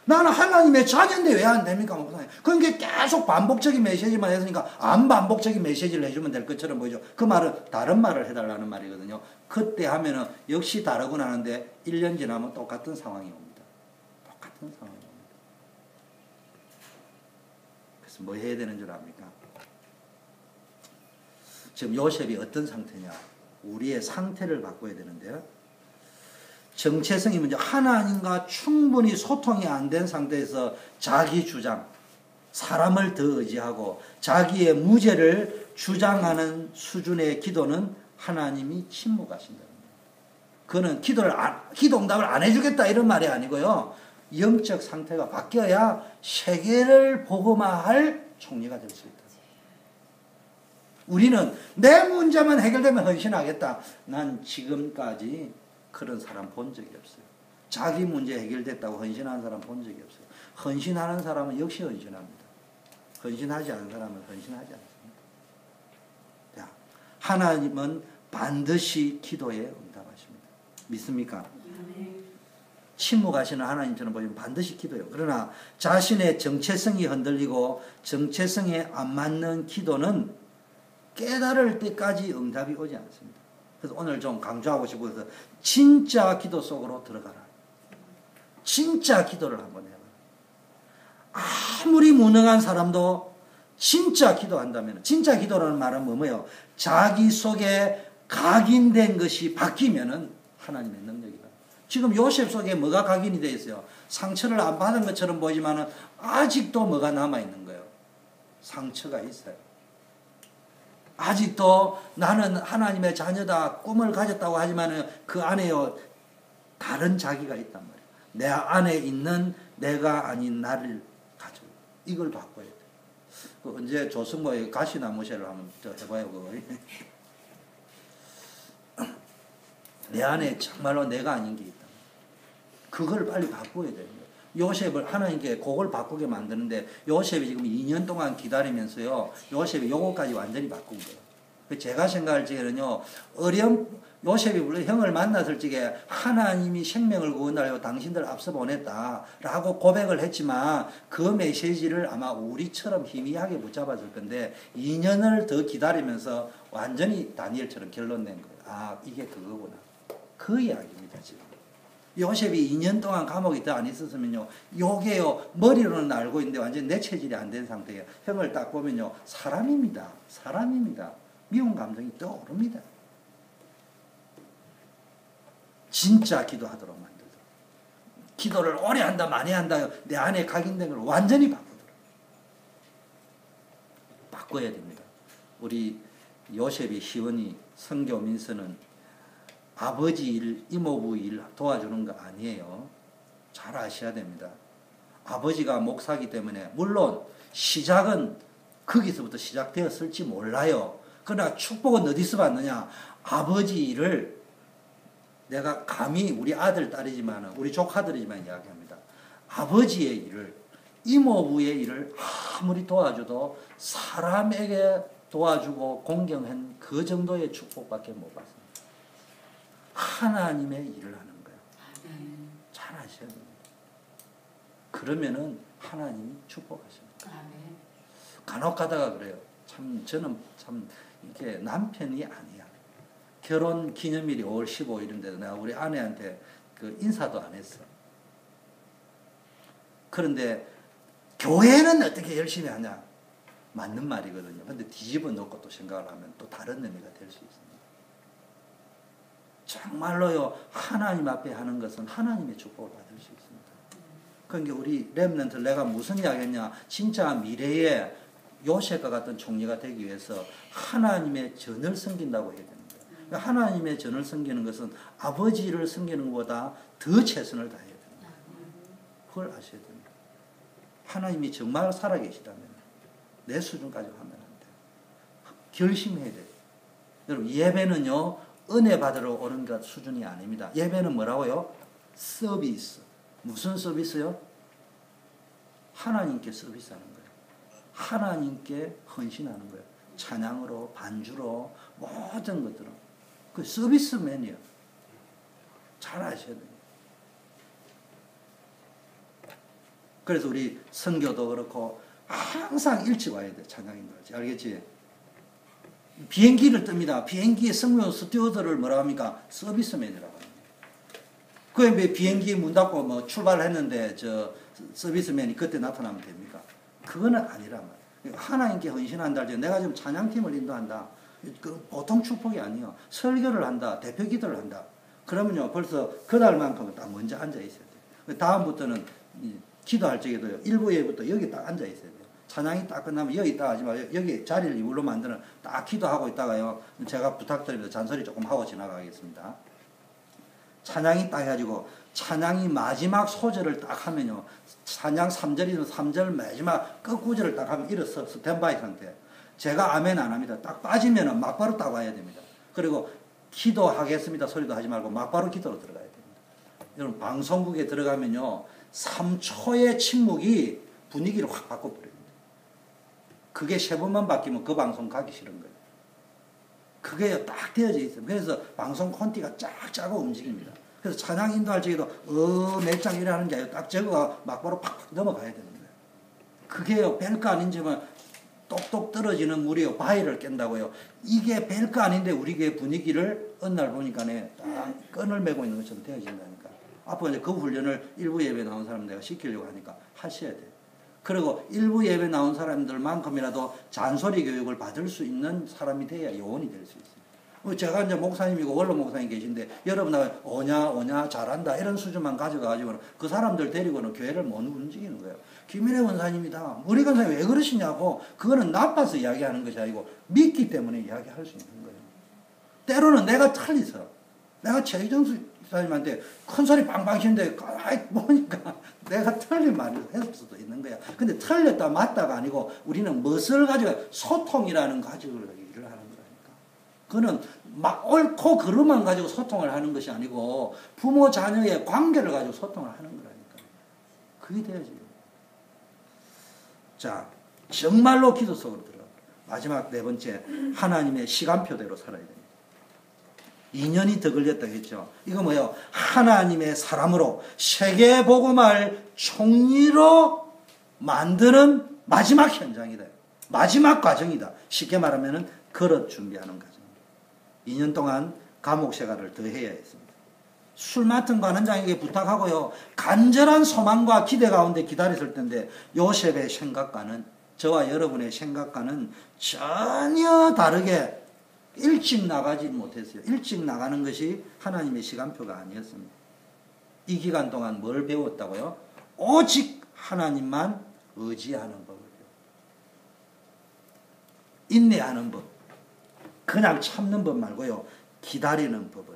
나는 하나님의 자녀인데 왜 안 됩니까? 그러니까 계속 반복적인 메시지만 했으니까 안 반복적인 메시지를 해주면 될 것처럼 보이죠. 그 말은 다른 말을 해달라는 말이거든요. 그때 하면은 역시 다르구나 하는데 1년 지나면 똑같은 상황이 옵니다. 똑같은 상황이 옵니다. 그래서 뭐 해야 되는 줄 압니까? 지금 요셉이 어떤 상태냐? 우리의 상태를 바꿔야 되는데요. 정체성이 먼저 하나님과 충분히 소통이 안 된 상태에서 자기 주장, 사람을 더 의지하고 자기의 무죄를 주장하는 수준의 기도는 하나님이 침묵하신다. 그거는 기도 응답을 안 해주겠다 이런 말이 아니고요. 영적 상태가 바뀌어야 세계를 복음화할 총리가 될 수 있다. 우리는 내 문제만 해결되면 헌신하겠다. 난 지금까지 그런 사람 본 적이 없어요. 자기 문제 해결됐다고 헌신하는 사람 본 적이 없어요. 헌신하는 사람은 역시 헌신합니다. 헌신하지 않은 사람은 헌신하지 않습니다. 자, 하나님은 반드시 기도에 응답하십니다. 믿습니까? 침묵하시는 하나님처럼 보이면 반드시 기도해요. 그러나 자신의 정체성이 흔들리고 정체성에 안 맞는 기도는 깨달을 때까지 응답이 오지 않습니다. 그래서 오늘 좀 강조하고 싶어서 진짜 기도 속으로 들어가라. 진짜 기도를 한번 해봐. 아무리 무능한 사람도 진짜 기도한다면, 진짜 기도라는 말은 뭐예요? 자기 속에 각인된 것이 바뀌면은 하나님의 능력이다. 지금 요셉 속에 뭐가 각인이 되어 있어요? 상처를 안 받은 것처럼 보이지만 아직도 뭐가 남아있는 거예요? 상처가 있어요. 아직도 나는 하나님의 자녀다, 꿈을 가졌다고 하지만 그 안에요, 다른 자기가 있단 말이에요. 내 안에 있는 내가 아닌 나를 가져. 이걸 바꿔야 돼. 그 언제 조승모의 가시나무새를 한번 해봐요, 그거. 내 안에 정말로 내가 아닌 게 있다. 그걸 빨리 바꿔야 되는 거예요. 요셉을 하나님께 그걸 바꾸게 만드는데 요셉이 지금 2년 동안 기다리면서요, 요셉이 요거까지 완전히 바꾼 거예요. 제가 생각할 적에는요, 요셉이 물론 형을 만났을 적에 하나님이 생명을 구원하려고 당신들 앞서 보냈다라고 고백을 했지만 그 메시지를 아마 우리처럼 희미하게 붙잡았을 건데 2년을 더 기다리면서 완전히 다니엘처럼 결론 낸 거예요. 아, 이게 그거구나. 그 이야기입니다, 지금. 요셉이 2년 동안 감옥에 더 안 있었으면요, 요게요, 머리로는 알고 있는데 완전히 내 체질이 안 된 상태예요. 형을 딱 보면요, 사람입니다. 사람입니다. 미운 감정이 떠오릅니다. 진짜 기도하도록 만들죠. 기도를 오래 한다 많이 한다 내 안에 각인된 걸 완전히 바꿔야 됩니다. 우리 요셉이 시온이 선교민서는 아버지 일, 이모부 일 도와주는 거 아니에요. 잘 아셔야 됩니다. 아버지가 목사기 때문에 물론 시작은 거기서부터 시작되었을지 몰라요. 그러나 축복은 어디서 받느냐? 아버지 일을 내가 감히 우리 아들, 딸이지만 우리 조카들이지만 이야기합니다. 아버지의 일을 이모부의 일을 아무리 도와줘도 사람에게 도와주고 공경한 그 정도의 축복밖에 못 받습니다. 하나님의 일을 하는 거예요. 잘 아셔야 됩니다. 그러면은 하나님이 축복하십니다. 간혹 가다가 그래요. 저는 이렇게 남편이 아니야. 결혼 기념일이 5월 15일인데도 내가 우리 아내한테 그 인사도 안 했어. 그런데 교회는 어떻게 열심히 하냐? 맞는 말이거든요. 근데 뒤집어 놓고 또 생각을 하면 또 다른 의미가 될 수 있습니다. 정말로요, 하나님 앞에 하는 것은 하나님의 축복을 받을 수 있습니다. 그러니까 우리 렘넌트 내가 무슨 이야기 했냐? 진짜 미래에 요셉과 같은 총리가 되기 위해서 하나님의 전을 섬긴다고 해야 됩니다. 그러니까 하나님의 전을 섬기는 것은 아버지를 섬기는 것보다 더 최선을 다해야 됩니다. 그걸 아셔야 됩니다. 하나님이 정말 살아계시다면 내 수준까지 하면 안 돼요. 결심해야 돼요. 여러분 예배는요 은혜 받으러 오는 것 수준이 아닙니다. 예배는 뭐라고요? 서비스. 무슨 서비스요? 하나님께 서비스하는 거예요. 하나님께 헌신하는 거예요. 찬양으로, 반주로, 모든 것들은. 그 서비스맨이에요. 잘 아셔야 돼요. 그래서 우리 선교도 그렇고 항상 일찍 와야 돼. 찬양인들. 알겠지? 비행기를 뜹니다. 비행기에 승무원 스튜어드를 뭐라 합니까? 서비스맨이라고 합니다. 그왜 비행기 문 닫고 뭐 출발했는데 저 서비스맨이 그때 나타나면 됩니까? 그거는 아니란 말이에요. 하나님께 헌신한다 할 때 내가 지금 찬양팀을 인도한다. 그 보통 축복이 아니에요. 설교를 한다. 대표 기도를 한다. 그러면요 벌써 그날만큼은 딱 먼저 앉아 있어야 돼요. 다음부터는 기도할 적에도요. 1부 예부터 여기 딱 앉아 있어야 돼요. 찬양이 딱 끝나면 여기 있다가 하지 마요. 여기 자리를 이걸로 만드는 딱 기도하고 있다가요. 제가 부탁드립니다. 잔소리 조금 하고 지나가겠습니다. 찬양이 딱 해가지고 찬양이 마지막 소절을 딱 하면요. 찬양 3절이면 3절 마지막 끝구절을 딱 하면 일어서 스탠바이 상태. 제가 아멘 안 합니다. 딱 빠지면 막바로 딱 와야 됩니다. 그리고 기도하겠습니다. 소리도 하지 말고 막바로 기도로 들어가야 됩니다. 여러분 방송국에 들어가면요. 3초의 침묵이 분위기를 확 바꿔버립니다. 그게 3번만 바뀌면 그 방송 가기 싫은 거예요. 그게 딱 되어져 있어요. 그래서 방송 콘티가 쫙 짜고 움직입니다. 그래서 찬양 인도할 적에도 몇 장 이래 하는 게 아니라 딱 적어가 막바로 팍팍 넘어가야 되는 거예요. 그게요 별거 아닌지만 똑똑 떨어지는 물이요 바위를 깬다고요. 이게 별거 아닌데 우리 교회 분위기를 어느 날 보니까 딱 끈을 메고 있는 것처럼 되어진다니까. 앞으로 이제 그 훈련을 일부 예배 나온 사람 내가 시키려고 하니까 하셔야 돼요. 그리고 일부 예배 나온 사람들만큼이라도 잔소리 교육을 받을 수 있는 사람이 돼야 요원이 될 수 있어요. 제가 이제 목사님이고 원로 목사님 계신데 여러분 오냐 잘한다 이런 수준만 가져가지고는 그 사람들 데리고는 교회를 못 움직이는 거예요. 김인혜 원사님이다. 우리 권사님 왜 그러시냐고. 그거는 나빠서 이야기하는 것이 아니고 믿기 때문에 이야기할 수 있는 거예요. 때로는 내가 틀리서 내가 최희정수 사님한테 큰 소리 빵빵 치는데 보니까 내가 틀린 말을 했을 수도 있는 거야. 근데 틀렸다 맞다가 아니고 우리는 무엇을 가지고 소통이라는 가지고 일을 하는 거라니까. 그거는 막 옳고 그름만 가지고 소통을 하는 것이 아니고 부모 자녀의 관계를 가지고 소통을 하는 거라니까. 그게 돼야지. 자, 정말로 기도 속으로 들어가. 마지막 4번째, 하나님의 시간표대로 살아야 됩니다. 2년이 더 걸렸다 했죠. 이거 뭐예요? 하나님의 사람으로 세계 복음을 총리로 만드는 마지막 현장이다. 마지막 과정이다. 쉽게 말하면 그릇 준비하는 과정입니다. 2년 동안 감옥 생활을 더 해야 했습니다. 술 맡은 관원장에게 부탁하고요. 간절한 소망과 기대 가운데 기다렸을 텐데 요셉의 생각과는 저와 여러분의 생각과는 전혀 다르게 일찍 나가지 못했어요. 일찍 나가는 것이 하나님의 시간표가 아니었습니다. 이 기간 동안 뭘 배웠다고요? 오직 하나님만 의지하는 법을 배웠어요. 인내하는 법. 그냥 참는 법 말고요. 기다리는 법을.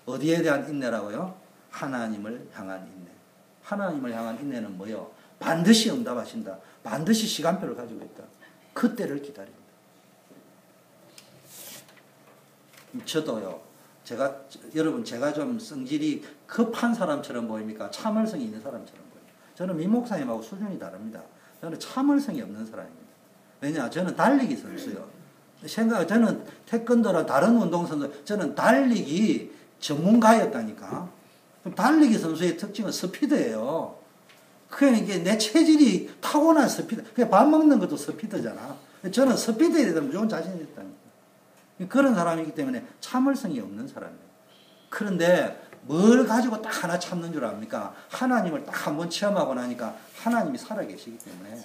어디에 대한 인내라고요? 하나님을 향한 인내. 하나님을 향한 인내는 뭐예요? 반드시 응답하신다. 반드시 시간표를 가지고 있다. 그때를 기다립니다. 저도요. 여러분 제가 좀 성질이 급한 사람처럼 보입니까? 참을성이 있는 사람처럼 보여요. 저는 민 목사님하고 수준이 다릅니다. 저는 참을성이 없는 사람입니다. 왜냐? 저는 달리기 선수요. 저는 태권도나 다른 운동선수, 저는 달리기 전문가였다니까. 달리기 선수의 특징은 스피드예요. 그러니까 내 체질이 타고난 스피드. 그냥 밥 먹는 것도 스피드잖아. 저는 스피드에 대해서 무조건 자신이 있다니까. 그런 사람이기 때문에 참을성이 없는 사람이에요. 그런데 뭘 가지고 딱 하나 참는 줄 압니까? 하나님을 딱 한번 체험하고 나니까 하나님이 살아계시기 때문에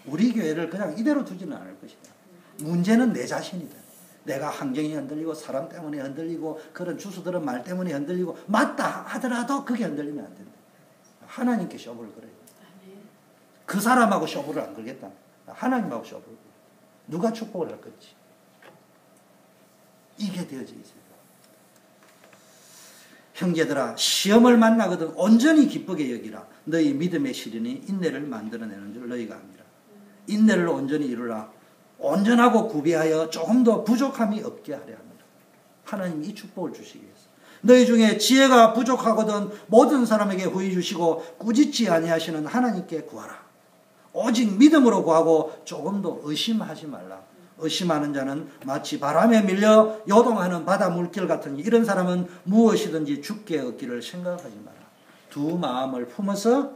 우리 교회를 그냥 이대로 두지는 않을 것이다. 문제는 내 자신이다. 내가 환경이 흔들리고 사람 때문에 흔들리고 그런 주수들은 말 때문에 흔들리고 맞다 하더라도 그게 흔들리면 안 된다. 하나님께 쇼부를 걸어요. 그 사람하고 쇼부를 안 걸겠다. 하나님하고 쇼부를 걸어. 누가 축복을 할 건지. 이게 되어져 있어요. 형제들아 시험을 만나거든 온전히 기쁘게 여기라. 너희 믿음의 시련이 인내를 만들어내는 줄 너희가 압니다. 인내를 온전히 이루라. 온전하고 구비하여 조금 더 부족함이 없게 하려 합니다. 하나님이 이 축복을 주시기 위해서. 너희 중에 지혜가 부족하거든 모든 사람에게 후히 주시고 꾸짖지 아니하시는 하나님께 구하라. 오직 믿음으로 구하고 조금도 의심하지 말라. 의심하는 자는 마치 바람에 밀려 요동하는 바다 물결 같으니 이런 사람은 무엇이든지 죽게 얻기를 생각하지 마라. 두 마음을 품어서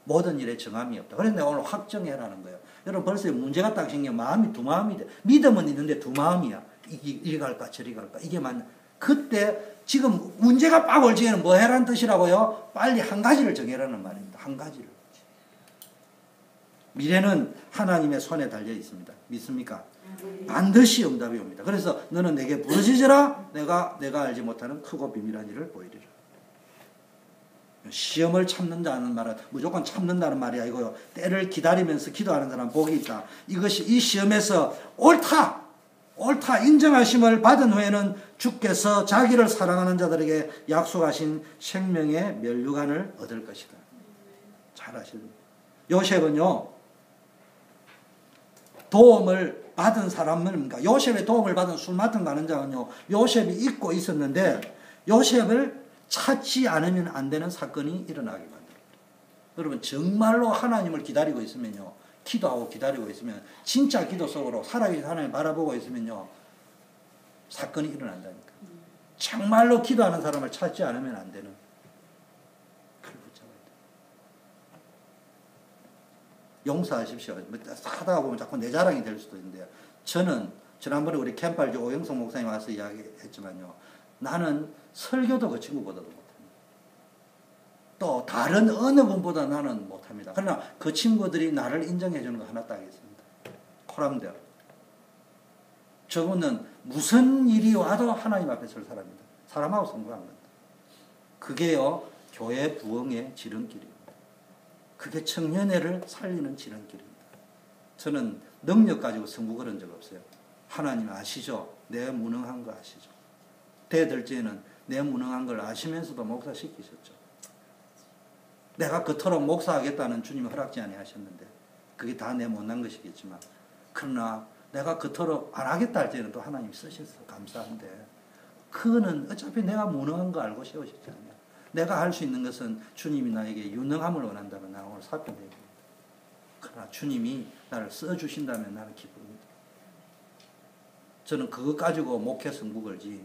모든 일에 정함이 없다. 그래서 내가 오늘 확정해라는 거예요. 여러분 벌써 문제가 딱 생기면 마음이 두 마음이 돼. 믿음은 있는데 두 마음이야. 이리 갈까 저리 갈까 이게 맞나. 그때 지금 문제가 빡 올 적에는 뭐 해라는 뜻이라고요? 빨리 한 가지를 정해라는 말입니다. 한 가지를. 미래는 하나님의 손에 달려 있습니다. 믿습니까? 반드시 응답이 옵니다. 그래서 너는 내게 부르짖으라. 내가 알지 못하는 크고 비밀한 일을 보이리라. 시험을 참는다는 말은 무조건 참는다는 말이 아니고요. 때를 기다리면서 기도하는 사람 복이 있다. 이것이 이 시험에서 옳다 인정하심을 받은 후에는 주께서 자기를 사랑하는 자들에게 약속하신 생명의 면류관을 얻을 것이다. 잘 아십니다. 요셉은요. 도움을 받은 사람은 그러니까 요셉의 도움을 받은 술 맡은 가는 자는요. 요셉이 잊고 있었는데 요셉을 찾지 않으면 안 되는 사건이 일어나게 만듭니다. 여러분 정말로 하나님을 기다리고 있으면요. 기도하고 기다리고 있으면 진짜 기도 속으로 살아계신 하나님을 바라보고 있으면요. 사건이 일어난다니까. 정말로 기도하는 사람을 찾지 않으면 안 되는 그걸 붙잡아야 돼요. 용서하십시오. 하다가 보면 자꾸 내 자랑이 될 수도 있는데 저는 지난번에 우리 캠팔지 오영성 목사님 와서 이야기했지만요. 나는 설교도 그 친구보다도 못합니다. 또 다른 어느 분보다 나는 못합니다. 그러나 그 친구들이 나를 인정해 주는 거 하나 딱 있습니다. 코람데어. 저분은 무슨 일이 와도 하나님 앞에 설 사람입니다. 사람하고 성공한 겁니다. 그게요. 교회 부흥의 지름길입니다. 그게 청년회를 살리는 지름길입니다. 저는 능력 가지고 승부 걸은 적 없어요. 하나님 아시죠? 내 무능한 거 아시죠? 대들째는 내 무능한 걸 아시면서도 목사시키셨죠. 내가 그토록 목사하겠다는 주님이 허락지 아니하셨는데 그게 다 내 못난 것이겠지만 그러나 내가 그토록 안 하겠다 할 때는 또 하나님 쓰셨어. 감사한데 그거는 어차피 내가 무능한 거 알고 세우셨잖아요. 내가 할 수 있는 것은 주님이 나에게 유능함을 원한다면 나 오늘 사표내립니다. 그러나 주님이 나를 써주신다면 나는 기쁩니다. 저는 그것 가지고 목회 승부 걸지.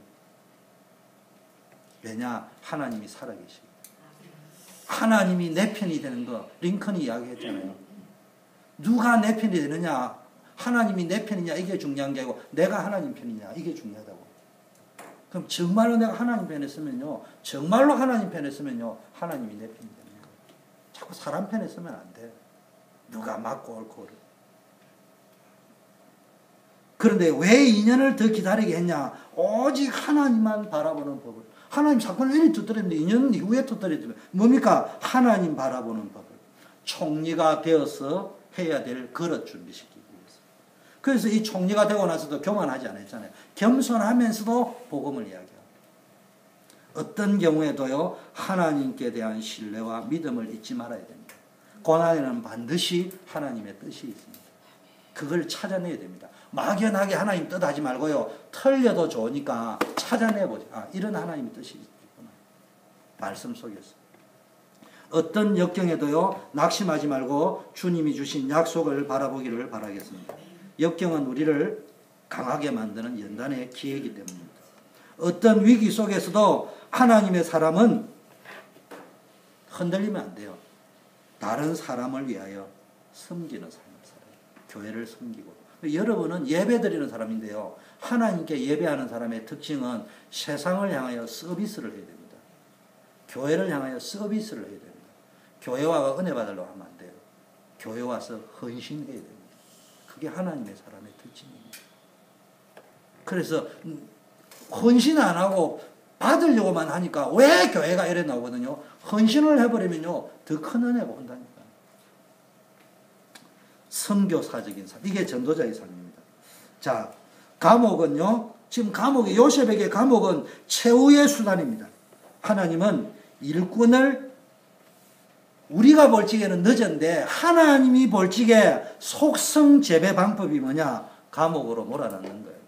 왜냐? 하나님이 살아계시고 하나님이 내 편이 되는 거 링컨이 이야기했잖아요. 누가 내 편이 되느냐? 하나님이 내 편이냐? 이게 중요한 게 아니고 내가 하나님 편이냐? 이게 중요하다고. 그럼 정말로 내가 하나님 편에 쓰면요. 정말로 하나님 편에 쓰면요. 하나님이 내 편이 되는 거예요. 자꾸 사람 편에 쓰면 안 돼. 누가 맞고 옳고 그래. 그런데 왜 2년을 더 기다리게 했냐? 오직 하나님만 바라보는 법을. 하나님 사건을 이리 터뜨렸는데 2년 이후에 터뜨렸지만 뭡니까? 하나님 바라보는 법을 총리가 되어서 해야 될 그릇 준비시키기 위해서. 그래서 이 총리가 되고 나서도 교만하지 않았잖아요. 겸손하면서도 복음을 이야기하고 어떤 경우에도요 하나님께 대한 신뢰와 믿음을 잊지 말아야 됩니다. 고난에는 반드시 하나님의 뜻이 있습니다. 그걸 찾아내야 됩니다. 막연하게 하나님 뜻 하지 말고요. 틀려도 좋으니까 찾아내보자. 아, 이런 하나님의 뜻이 있구나. 말씀 속에서. 어떤 역경에도요. 낙심하지 말고 주님이 주신 약속을 바라보기를 바라겠습니다. 역경은 우리를 강하게 만드는 연단의 기회이기 때문입니다. 어떤 위기 속에서도 하나님의 사람은 흔들리면 안 돼요. 다른 사람을 위하여 섬기는 삶을 살아요. 교회를 섬기고. 여러분은 예배드리는 사람인데요. 하나님께 예배하는 사람의 특징은 세상을 향하여 서비스를 해야 됩니다. 교회를 향하여 서비스를 해야 됩니다. 교회 와가 은혜 받으려고 하면 안 돼요. 교회 와서 헌신해야 됩니다. 그게 하나님의 사람의 특징입니다. 그래서 헌신 안 하고 받으려고만 하니까 왜 교회가 이래 나오거든요. 헌신을 해버리면요. 더 큰 은혜가 온다니까. 선교사적인 삶. 이게 전도자의 삶입니다. 자, 감옥은요. 지금 감옥이 요셉에게 감옥은 최후의 수단입니다. 하나님은 일꾼을 우리가 볼 적에는 늦은데 하나님이 볼 적에 속성 재배 방법이 뭐냐? 감옥으로 몰아넣는 거예요.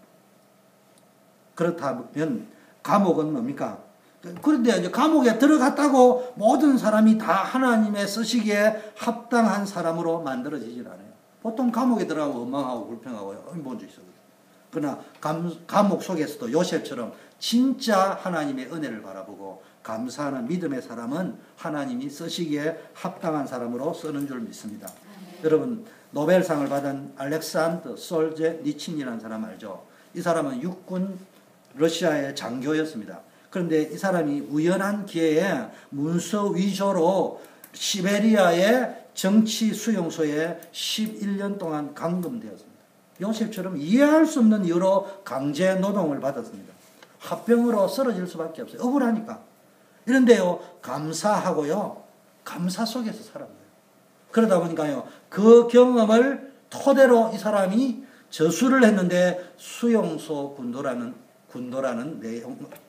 그렇다면 감옥은 뭡니까? 그런데 이제 감옥에 들어갔다고 모든 사람이 다 하나님의 쓰시기에 합당한 사람으로 만들어지질 않아요. 보통 감옥에 들어가고 원망하고 불평하고 본 적 있어요. 그러나 감옥 속에서도 요셉처럼 진짜 하나님의 은혜를 바라보고 감사하는 믿음의 사람은 하나님이 쓰시기에 합당한 사람으로 쓰는 줄 믿습니다. 여러분 노벨상을 받은 알렉산더 솔제니친이라는 사람 알죠? 이 사람은 육군 러시아의 장교였습니다. 그런데 이 사람이 우연한 기회에 문서 위조로 시베리아의 정치 수용소에 11년 동안 감금되었습니다. 요셉처럼 이해할 수 없는 이유로 강제 노동을 받았습니다. 합병으로 쓰러질 수밖에 없어요. 억울하니까. 이런데요, 감사하고요, 감사 속에서 살았어요. 그러다 보니까요, 그 경험을 토대로 이 사람이 저술을 했는데 수용소 군도라는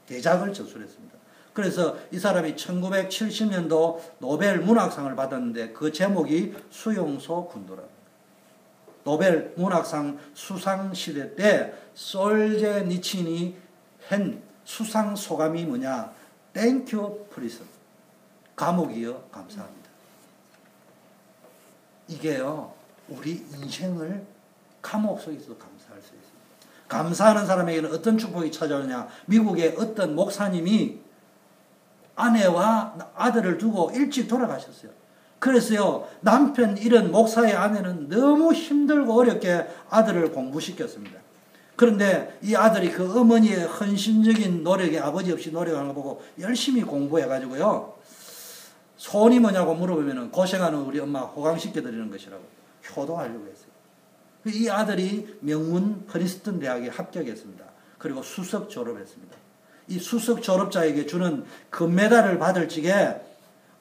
대작을 저술했습니다. 그래서 이 사람이 1970년도 노벨 문학상을 받았는데 그 제목이 수용소 군도랍니다. 노벨 문학상 수상시대 때 솔제니친이 한 수상 소감이 뭐냐? Thank you, prison. 감옥이여 감사합니다. 이게요, 우리 인생을 감옥 속에서도 감사할 수 있습니다. 감사하는 사람에게는 어떤 축복이 찾아오느냐? 미국의 어떤 목사님이 아내와 아들을 두고 일찍 돌아가셨어요. 그래서요, 남편 잃은 목사의 아내는 너무 힘들고 어렵게 아들을 공부시켰습니다. 그런데 이 아들이 그 어머니의 헌신적인 노력에 아버지 없이 노력하는 거 보고 열심히 공부해가지고요, 소원이 뭐냐고 물어보면 고생하는 우리 엄마 호강시켜드리는 것이라고 효도하려고 했어요. 이 아들이 명문 프린스턴 대학에 합격했습니다. 그리고 수석 졸업했습니다. 이 수석 졸업자에게 주는 금메달을 받을 적에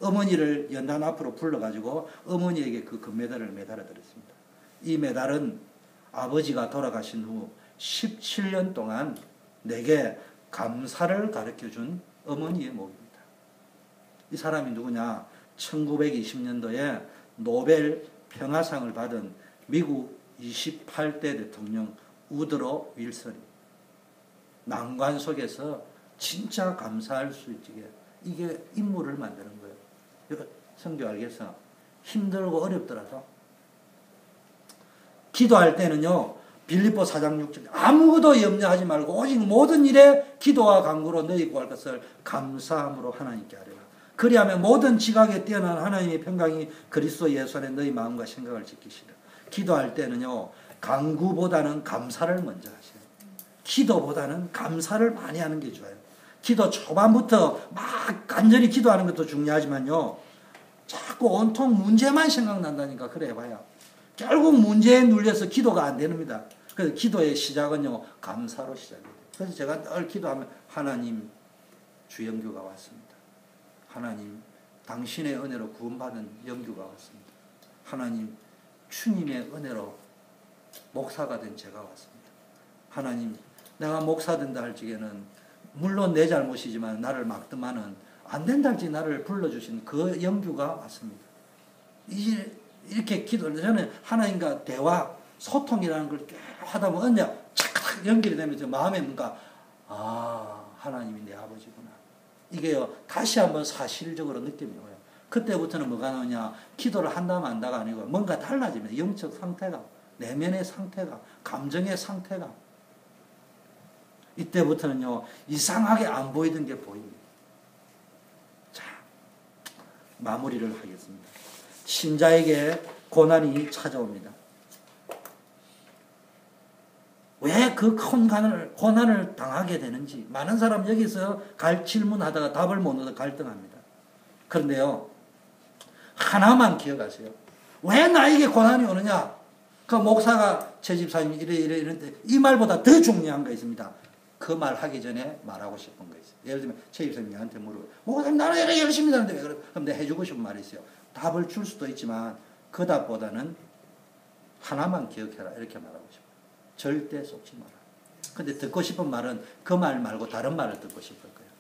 어머니를 연단 앞으로 불러가지고 어머니에게 그 금메달을 매달아 드렸습니다. 이 메달은 아버지가 돌아가신 후 17년 동안 내게 감사를 가르쳐준 어머니의 목입니다. 이 사람이 누구냐? 1920년도에 노벨 평화상을 받은 미국 28대 대통령 우드로 윌슨이 난관 속에서 진짜 감사할 수 있게 이게 인물을 만드는 거예요. 이거 성경 알겠어? 힘들고 어렵더라도 기도할 때는요, 빌립보 4장 6절 아무것도 염려하지 말고 오직 모든 일에 기도와 간구로 너희 구할 것을 감사함으로 하나님께 하리라. 그리하면 모든 지각에 뛰어난 하나님의 평강이 그리스도 예수 안에 너희 마음과 생각을 지키시라. 기도할 때는요, 간구보다는 감사를 먼저 하세요. 기도보다는 감사를 많이 하는 게 좋아요. 기도 초반부터 막 간절히 기도하는 것도 중요하지만요, 자꾸 온통 문제만 생각난다니까. 그래 봐야 결국 문제에 눌려서 기도가 안 됩니다. 그래서 기도의 시작은요, 감사로 시작해요. 그래서 제가 늘 기도하면 하나님 주영규가 왔습니다. 하나님, 당신의 은혜로 구원받은 영규가 왔습니다. 하나님, 주님의 은혜로 목사가 된 제가 왔습니다. 하나님, 내가 목사 된다 할 적에는 물론 내 잘못이지만 나를 막더만은 안 된다 할 적에 나를 불러주신 그 영규가 왔습니다. 이렇게 기도를 저는 하나님과 대화, 소통이라는 걸 계속 하다 보면 착 연결이 되면서 마음에 뭔가 하나님이 내 아버지구나. 이게요 다시 한번 사실적으로 느낌이 와요. 그때부터는 뭐가 나오냐, 기도를 한다 만다가 아니고 뭔가 달라집니다. 영적 상태가, 내면의 상태가, 감정의 상태가. 이때부터는요 이상하게 안 보이던 게 보입니다. 자, 마무리를 하겠습니다. 신자에게 고난이 찾아옵니다. 왜 그 큰 고난을 당하게 되는지 많은 사람 여기서 질문하다가 답을 못 얻어 갈등합니다. 그런데요 하나만 기억하세요. 왜 나에게 고난이 오느냐? 그 목사가 제 집사님이 이런데 이 말보다 더 중요한 거 있습니다. 그 말 하기 전에 말하고 싶은 거 있어요. 예를 들면 제 집사님이 나한테 물어요. 목사님 나는 이렇게 열심히 하는데 왜 그래? 그럼 내가 해주고 싶은 말이 있어요. 답을 줄 수도 있지만 그 답보다는 하나만 기억해라 이렇게 말하고 싶어요. 절대 속지 마라. 근데 듣고 싶은 말은 그 말 말고 다른 말을 듣고 싶을 거예요.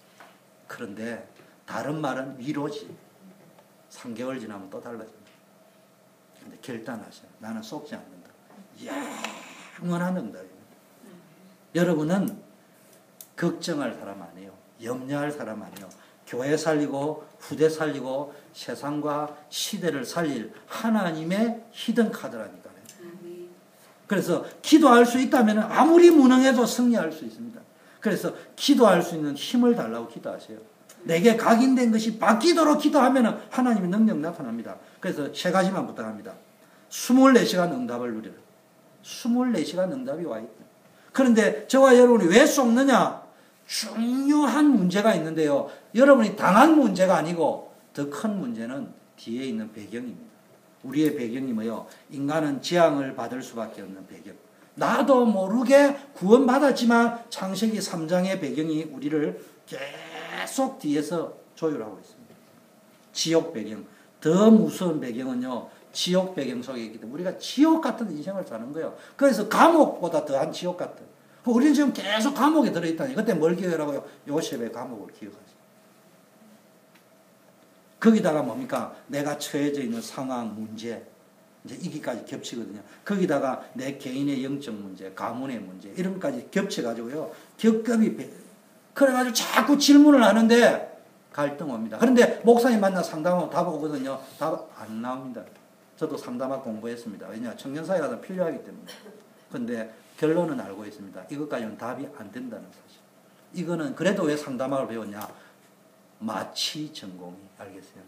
그런데 다른 말은 위로지. 3개월 지나면 또 달라집니다. 근데 결단하세요. 나는 속지 않는다. 영원한 응답입니다. 여러분은 걱정할 사람 아니에요. 염려할 사람 아니에요. 교회 살리고 후대 살리고 세상과 시대를 살릴 하나님의 히든 카드라니까요. 그래서 기도할 수 있다면 아무리 무능해도 승리할 수 있습니다. 그래서 기도할 수 있는 힘을 달라고 기도하세요. 내게 각인된 것이 바뀌도록 기도하면 하나님의 능력 나타납니다. 그래서 3가지만 부탁합니다. 24시간 응답을 누리라. 24시간 응답이 와 있다. 그런데 저와 여러분이 왜 속느냐? 중요한 문제가 있는데요. 여러분이 당한 문제가 아니고 더 큰 문제는 뒤에 있는 배경입니다. 우리의 배경이 뭐예요? 인간은 재앙을 받을 수밖에 없는 배경. 나도 모르게 구원받았지만 창세기 3장의 배경이 우리를 계속 뒤에서 조율하고 있습니다. 지옥 배경. 더 무서운 배경은요. 지옥 배경 속에 있기 때문에 우리가 지옥 같은 인생을 사는 거예요. 그래서 감옥보다 더한 지옥 같은. 우리는 지금 계속 감옥에 들어있다니. 그때 뭘 기억하라고요? 요셉의 감옥을 기억하세요. 거기다가 뭡니까? 내가 처해져 있는 상황, 문제, 이제 이기까지 겹치거든요. 거기다가 내 개인의 영적 문제, 가문의 문제, 이런 것까지 겹쳐가지고요. 겹겹이, 그래가지고 자꾸 질문을 하는데 갈등 옵니다. 그런데 목사님 만나 상담하면 답 오거든요. 답 안 나옵니다. 저도 상담학 공부했습니다. 왜냐? 청년사회가 필요하기 때문에. 근데 결론은 알고 있습니다. 이것까지는 답이 안 된다는 사실. 이거는 그래도 왜 상담학을 배웠냐? 마취 전공이, 알겠어요?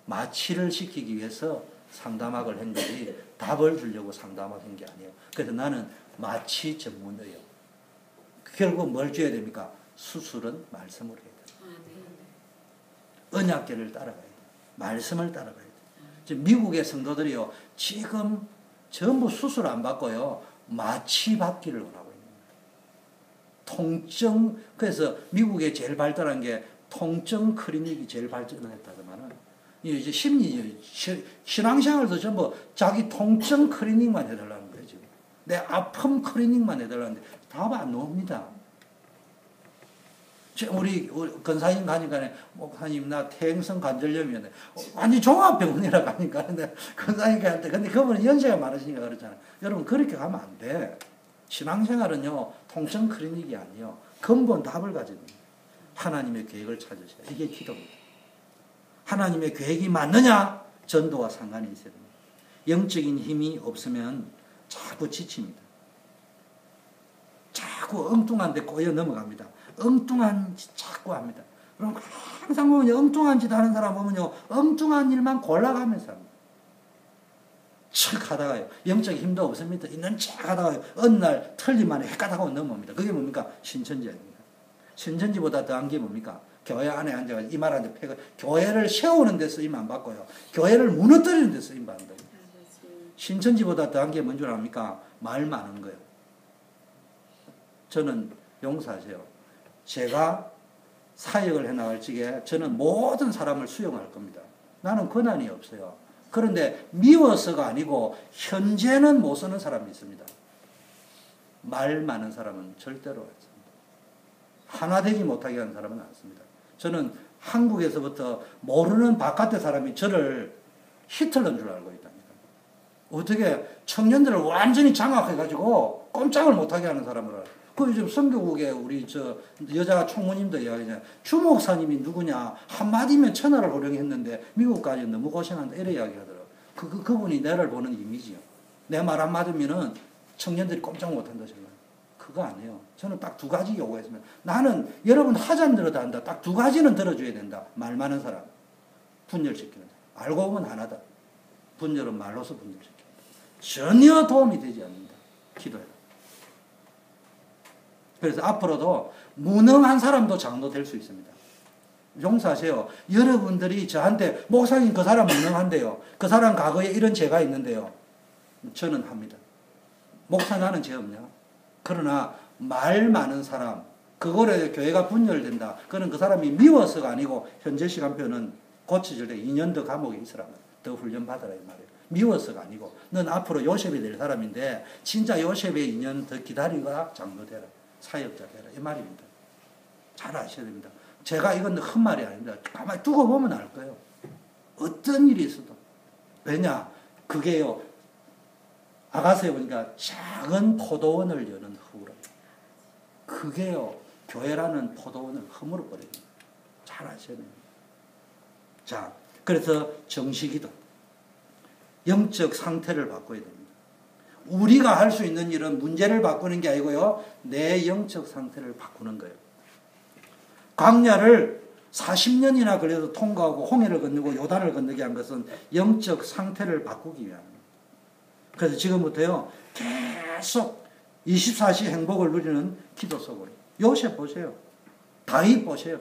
마취를 시키기 위해서 상담학을 한 거지 답을 주려고 상담학 한 게 아니에요. 그래서 나는 마취 전문의예요. 결국 뭘 줘야 됩니까? 수술은 말씀을 해야 돼요. 언약계를 따라가야 돼요. 말씀을 따라가야 돼요. 지금 미국의 성도들이요, 지금 전부 수술 안 받고요, 마취 받기를 원하고 있는 거예요. 통증, 그래서 미국에 제일 발달한 게 통증 클리닉이 제일 발전했다더만은, 이제 심리, 신앙생활도 전부 자기 통증 클리닉만 해달라는 거예요, 지금. 내 아픔 클리닉만 해달라는데 답 안 나옵니다. 우리 권사님 가니까, 목사님, 나 퇴행성 관절염이었네. 완전 종합병원이라고 하니까. 근데 권사님한테, 근데 그분은 연세가 많으시니까 그렇잖아요. 여러분, 그렇게 가면 안 돼. 신앙생활은요, 통증 클리닉이 아니에요. 근본 답을 가지고 하나님의 계획을 찾으셔야 돼요. 이게 기도입니다. 하나님의 계획이 맞느냐? 전도와 상관이 있어야 됩니다. 영적인 힘이 없으면 자꾸 지칩니다. 자꾸 엉뚱한 데 꼬여 넘어갑니다. 엉뚱한 짓 자꾸 합니다. 그럼 항상 보면 엉뚱한 짓 하는 사람 보면요, 엉뚱한 일만 골라가면서 합니다. 척 하다가요, 영적 힘도 없습니다. 있는 척 하다가요, 어느 날 틀리만에 헷가닥하고 넘어옵니다. 그게 뭡니까? 신천지입니다. 신천지보다 더한 게 뭡니까? 교회 안에 앉아가지고 이 말하는 데 패고, 교회를 세우는 데 쓰임 안 받고요, 교회를 무너뜨리는 데 쓰임 받는다. 신천지보다 더한 게 뭔 줄 압니까? 말 많은 거예요. 저는 용서하세요. 제가 사역을 해나갈 적에 저는 모든 사람을 수용할 겁니다. 나는 권한이 없어요. 그런데 미워서가 아니고 현재는 못 쓰는 사람이 있습니다. 말 많은 사람은 절대로 없습니다. 하나 되지 못하게 하는 사람은 않습니다. 저는 한국에서부터 모르는 바깥의 사람이 저를 히틀러인 줄 알고 있답니다. 어떻게 청년들을 완전히 장악해가지고 꼼짝을 못하게 하는 사람을 알아요. 그 요즘 선교국에 우리 저 여자 총무님도 이야기하잖아요. 주목사님이 누구냐 한마디면 천하를 호령했는데 미국까지 너무 고생한다 이래 이야기하더라고요. 그분이 나를 보는 이미지요. 내 말 한마디면은 청년들이 꼼짝 못한다 생각. 그거 아니에요. 저는 딱 두 가지 요구했습니다. 나는 여러분 하자는 대로 다 한다. 딱 두 가지는 들어줘야 된다. 말 많은 사람. 분열시키는 사람. 알고 보면 하나다. 분열은 말로서 분열시킨다. 전혀 도움이 되지 않는다. 기도해라. 그래서 앞으로도 무능한 사람도 장로 될 수 있습니다. 용서하세요. 여러분들이 저한테 목사님 그 사람 무능한데요. 그 사람 과거에 이런 죄가 있는데요. 저는 합니다. 목사 나는 죄 없냐? 그러나 말 많은 사람, 그거를 교회가 분열된다. 그는 그 사람이 미워서가 아니고 현재 시간표는 고쳐질 때 2년 더 감옥에 있으라. 더 훈련 받으라 이 말이에요. 미워서가 아니고 넌 앞으로 요셉이 될 사람인데 진짜 요셉의 2년 더 기다리가 장로 되라. 사역자 되라. 이 말입니다. 잘 아셔야 됩니다. 제가 이건 헛말이 아닙니다. 가만히 두고 보면 알 거예요. 어떤 일이 있어도. 왜냐? 그게요. 아가서에 보니까 작은 포도원을 여는 허물어. 그게요. 교회라는 포도원을 허물어 버립니다. 잘 아셔야 됩니다. 자, 그래서 정식이다. 영적 상태를 바꿔야 됩니다. 우리가 할 수 있는 일은 문제를 바꾸는 게 아니고요. 내 영적 상태를 바꾸는 거예요. 광야를 40년이나 그래도 통과하고 홍해를 건너고 요단을 건너게 한 것은 영적 상태를 바꾸기 위함입니다. 그래서 지금부터요. 계속 24시 행복을 누리는 기도 속으로. 요셉 보세요. 다윗 보세요.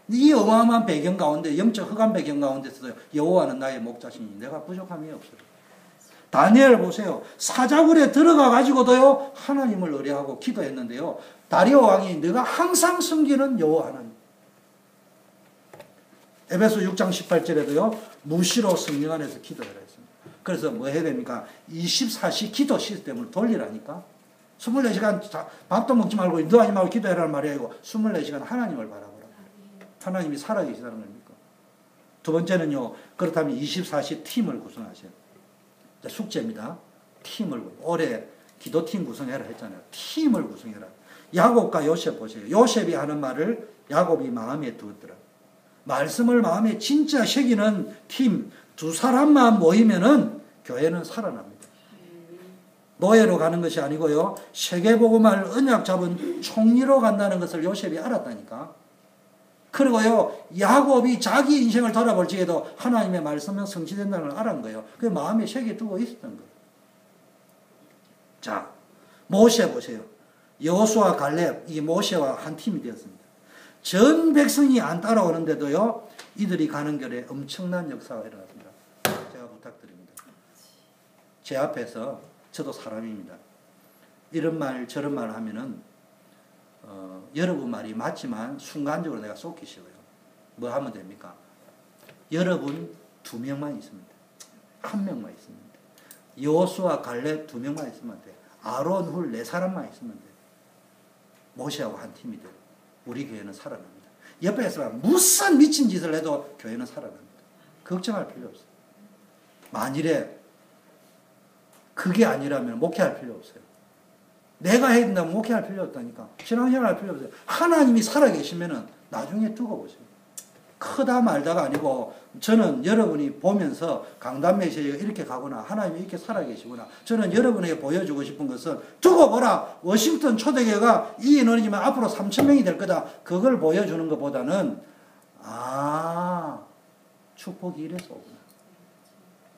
이 어마어마한 배경 가운데 영적 흑암 배경 가운데서도 여호와는 나의 목자시니 내가 부족함이 없어요. 다니엘 보세요. 사자굴에 들어가 가지고도요 하나님을 의뢰하고 기도했는데요. 다리오 왕이 내가 항상 섬기는 여호와 하나님. 에베소 6장 18절에도요 무시로 성령 안에서 기도해라 했습니다. 그래서 뭐 해야 됩니까? 24시 기도 시스템을 돌리라니까. 24시간 밥도 먹지 말고 일도 하지 말고 기도해라는 말이 아니고 24시간 하나님을 바라보라. 하나님이 살아계시다는 겁니까? 두 번째는요. 그렇다면 24시 팀을 구성하세요. 숙제입니다. 팀을 올해 기도팀 구성해라 했잖아요. 팀을 구성해라. 야곱과 요셉 보세요. 요셉이 하는 말을 야곱이 마음에 두었더라. 말씀을 마음에 진짜 새기는 팀 두 사람만 모이면은 교회는 살아납니다. 노예로 가는 것이 아니고요. 세계복음을 언약 잡은 총리로 간다는 것을 요셉이 알았다니까. 그리고요. 야곱이 자기 인생을 돌아볼 적에도 하나님의 말씀은 성취된다는 걸 알은 거예요. 그 마음에 새겨두고 있었던 거예요. 자, 모세 보세요. 여호수아 갈렙 이 모세와 한 팀이 되었습니다. 전 백성이 안 따라오는데도요. 이들이 가는 길에 엄청난 역사가 일어났습니다. 제가 부탁드립니다. 제 앞에서 저도 사람입니다. 이런 말 저런 말 하면은 여러분 말이 맞지만 순간적으로 내가 쏟기시고요. 뭐 하면 됩니까? 여러분 2명만 있습니다. 1명만 있습니다. 여호수아 갈렙 2명만 있으면 돼. 아론 훌 4사람만 있으면 돼. 모세하고 한 팀이 돼요. 우리 교회는 살아납니다. 옆에서 무슨 미친 짓을 해도 교회는 살아납니다. 걱정할 필요 없어요. 만일에 그게 아니라면 목회할 필요 없어요. 내가 해야 된다면 목회할 필요 없다니까. 신앙생활 할 필요 없어요. 하나님이 살아계시면은 나중에 두고 보세요. 크다 말다가 아니고 저는 여러분이 보면서 강단 메시지가 이렇게 가구나. 하나님이 이렇게 살아계시구나. 저는 여러분에게 보여주고 싶은 것은 두고 보라. 워싱턴 초대교회가 이 인원이지만 앞으로 3,000명이 될 거다. 그걸 보여주는 것보다는 축복이 이래서 오구나.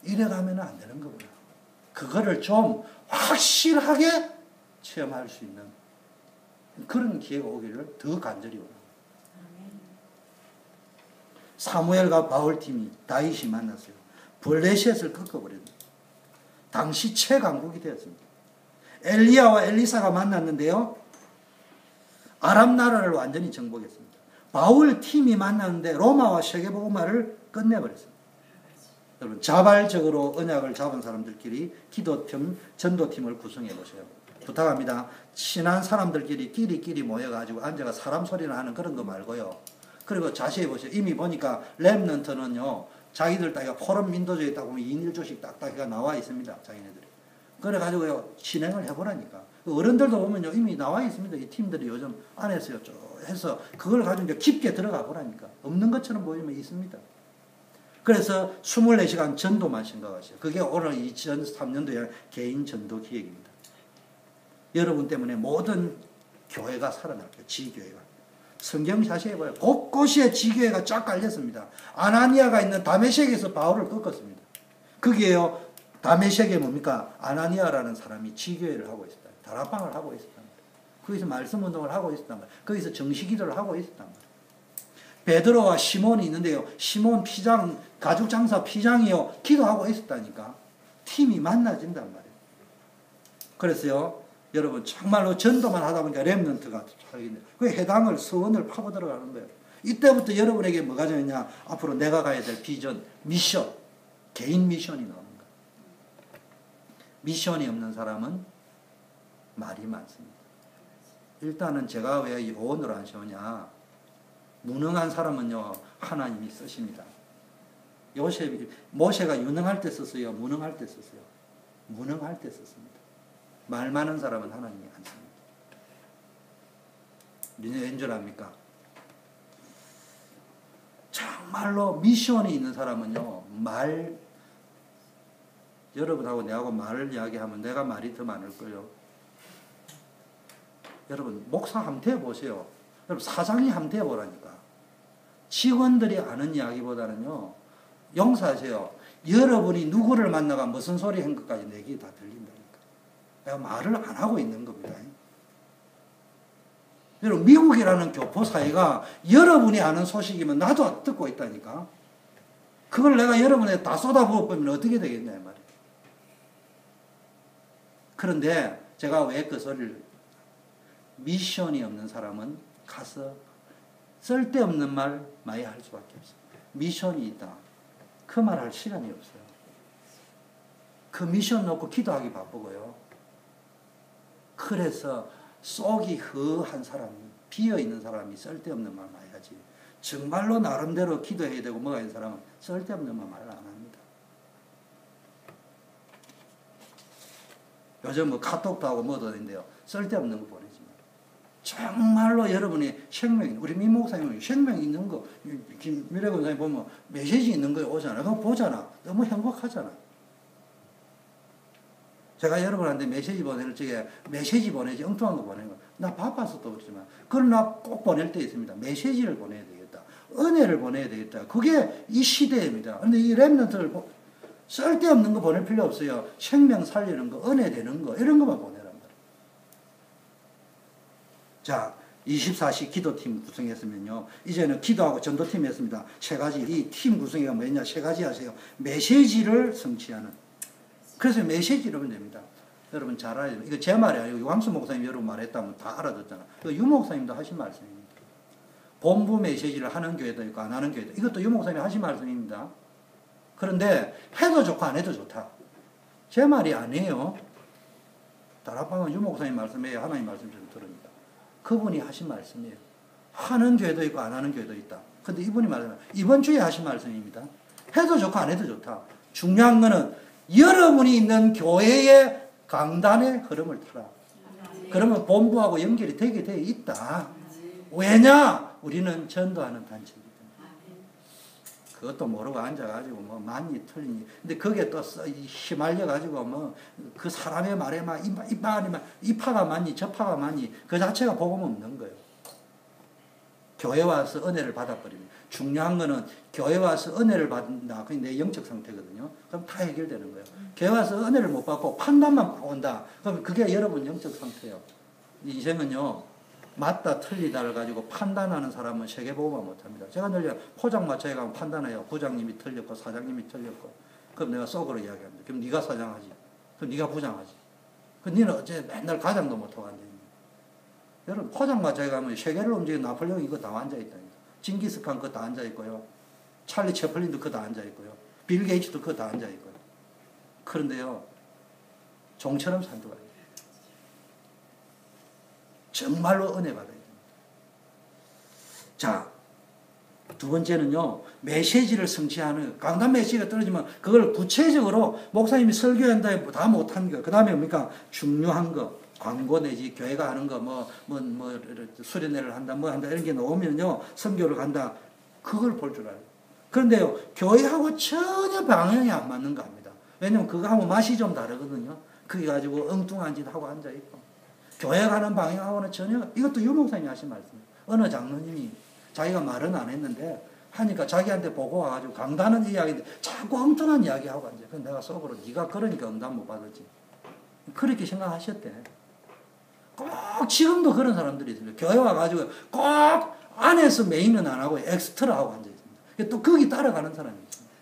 이래 가면 안 되는 거구나. 그거를 좀 확실하게 체험할 수 있는 그런 기회가 오기를 더 간절히 원합니다. 사무엘과 바울팀이 다윗이 만났어요. 블레셋을 꺾어버렸습니다. 당시 최강국이 되었습니다. 엘리야와 엘리사가 만났는데요. 아랍 나라를 완전히 정복했습니다. 바울 팀이 만났는데 로마와 세계복음화를 끝내버렸습니다. 여러분 자발적으로 언약을 잡은 사람들끼리 기도팀, 전도팀을 구성해 보세요. 부탁합니다. 친한 사람들끼리 끼리끼리 모여가지고 앉아가 사람 소리를 하는 그런 거 말고요. 그리고 자세히 보세요. 이미 보니까 렘넌트는요. 자기들 따위가 포럼 민도주의 딱 보면 2인 1조씩 딱딱 해가 나와 있습니다. 자기네들이. 그래가지고요. 진행을 해보라니까. 어른들도 보면요. 이미 나와 있습니다. 이 팀들이 요즘 안에서요. 쭉 해서 그걸 가지고 이제 깊게 들어가 보라니까. 없는 것처럼 보이면 있습니다. 그래서 24시간 전도만 생각하세요. 그게 오늘 2003년도에 개인 전도 기획입니다. 여러분 때문에 모든 교회가 살아날 거예요. 지교회가. 성경 자세히 봐요. 곳곳에 지교회가 쫙 깔렸습니다. 아나니아가 있는 다메섹에서 바울을 꺾었습니다. 그게요. 다메섹에 뭡니까? 아나니아라는 사람이 지교회를 하고 있었다. 다락방을 하고 있었단 말이에요. 거기서 말씀 운동을 하고 있었단 말이에요. 거기서 정시기도를 하고 있었단 말이에요. 베드로와 시몬이 있는데요. 시몬 피장, 가죽 장사 피장이요. 기도하고 있었다니까. 팀이 만나진단 말이에요. 그래서요. 여러분 정말로 전도만 하다 보니까 렘넌트가 그 해당을 서원을 파고 들어가는 거예요. 이때부터 여러분에게 뭐가 되느냐. 앞으로 내가 가야 될 비전, 미션, 개인 미션이 나오는 거예요. 미션이 없는 사람은 말이 많습니다. 일단은 제가 왜 요원으로 안 세우냐. 무능한 사람은요, 하나님이 쓰십니다. 모세가 유능할 때 썼어요? 무능할 때 썼어요? 무능할 때 썼습니다. 말 많은 사람은 하나님이 안 씁니다. 왠 줄 압니까? 정말로 미션이 있는 사람은요, 여러분하고 내하고 말을 이야기하면 내가 말이 더 많을 거예요. 여러분, 목사 한번 대보세요. 여러분, 사장이 한번 대보라니까. 직원들이 아는 이야기보다는요, 용서하세요. 여러분이 누구를 만나가 무슨 소리 한 것까지 내 귀에 다 들린다니까. 내가 말을 안 하고 있는 겁니다. 여러분, 미국이라는 교포사회가 여러분이 아는 소식이면 나도 듣고 있다니까. 그걸 내가 여러분에 다 쏟아부어보면 어떻게 되겠냐, 말이에요. 그런데 제가 왜 그 소리를, 미션이 없는 사람은 가서 쓸데없는 말 많이 할 수밖에 없어요. 미션이 있다. 그 말 할 시간이 없어요. 그 미션 놓고 기도하기 바쁘고요. 그래서 속이 허한 사람, 비어있는 사람이 쓸데없는 말 많이 하지. 정말로 나름대로 기도해야 되고 뭐가 있는 사람은 쓸데없는 말을 안 합니다. 요즘 뭐 카톡도 하고 뭐도 하는데요. 쓸데없는 거 보내지 마. 정말로 여러분이 생명, 우리 민 목사님은 생명 있는 거, 김미래 권사님 보면 메시지 있는 거 오잖아. 그거 보잖아. 너무 행복하잖아. 제가 여러분한테 메시지 보낼 적에 메시지 보내지 엉뚱한 거 보내는 거. 나 바빠서 또 그렇지만 그러나 꼭 보낼 때 있습니다. 메시지를 보내야 되겠다. 은혜를 보내야 되겠다. 그게 이 시대입니다. 그런데 이 렘넌트를 쓸데없는 거 보낼 필요 없어요. 생명 살리는 거, 은혜 되는 거 이런 것만 보내란 말이에요. 자, 24시 기도팀 구성했으면요. 이제는 기도하고 전도팀 했습니다. 세 가지. 이 팀 구성이 뭐냐? 세 가지 하세요. 메시지를 성취하는. 그래서 메시지로 하면 됩니다. 여러분 잘 알아야 됩니다. 이거 제 말이 아니고 왕수 목사님 여러분 말했다면 다 알아듣잖아. 이거 유 목사님도 하신 말씀입니다. 본부 메시지를 하는 교회도 있고 안 하는 교회도 이것도 유 목사님이 하신 말씀입니다. 그런데 해도 좋고 안 해도 좋다. 제 말이 아니에요. 다락방은 유 목사님 말씀이에요. 하나님 말씀 좀 들으니까. 그분이 하신 말씀이에요. 하는 교회도 있고 안 하는 교회도 있다. 근데 이분이 말하는 이번 주에 하신 말씀입니다. 해도 좋고 안 해도 좋다. 중요한 거는 여러분이 있는 교회의 강단의 흐름을 타라. 그러면 본부하고 연결이 되게 돼 있다. 왜냐? 우리는 전도하는 단체이기 때문에. 그것도 모르고 앉아가지고 뭐 많이 틀리니. 근데 그게 또 휘말려가지고 뭐 그 사람의 말에 막 이 파가 많니 저 파가 많니 그 자체가 복음 없는 거예요. 교회 와서 은혜를 받아버립니다. 중요한 거는 교회 와서 은혜를 받는다. 그게 내 영적 상태거든요. 그럼 다 해결되는 거예요. 교회 와서 은혜를 못 받고 판단만 받고 온다. 그럼 그게 여러분 영적 상태예요. 인생은요. 맞다 틀리다를 가지고 판단하는 사람은 세계보고만 못합니다. 제가 늘 포장마차에 가면 판단해요. 부장님이 틀렸고 사장님이 틀렸고. 그럼 내가 속으로 이야기합니다. 그럼 네가 사장하지. 그럼 네가 부장하지. 그럼 너는 어째 맨날 가장도 못하고 앉아있니. 여러분 포장마차에 가면 세계를 움직이는 나폴레옹 이거 다 앉아있다. 징기스칸 그거 다 앉아있고요. 찰리 채플린도 그거 다 앉아있고요. 빌 게이츠도 그거 다 앉아있고요. 그런데요, 종처럼 산다고 해요. 정말로 은혜 받아야 됩니다. 자, 두 번째는요, 메시지를 성취하는, 강단 메시지가 떨어지면 그걸 구체적으로 목사님이 설교한다에 다 못한 거, 그 다음에 뭡니까? 중요한 거, 광고 내지 교회가 하는 거, 수련회를 한다, 뭐 한다, 이런 게 나오면요, 선교를 간다, 그걸 볼 줄 알아요. 그런데요, 교회하고 전혀 방향이 안 맞는 거 합니다. 왜냐면 그거하고 맛이 좀 다르거든요. 그게 가지고 엉뚱한 짓 하고 앉아있고. 교회 가는 방향하고는 전혀, 이것도 유목사님이 하신 말씀이에요. 어느 장로님이 자기가 말은 안 했는데, 하니까 자기한테 보고 와가지고 강단은 이야기인데, 자꾸 엉뚱한 이야기하고 앉아요. 그래서 내가 속으로, 네가 그러니까 응답 못 받았지. 그렇게 생각하셨대. 꼭 지금도 그런 사람들이 있어요. 교회 와가지고 꼭 안에서 메인은 안 하고 엑스트라 하고 앉아있습니다. 또 거기 따라가는 사람이 있습니다.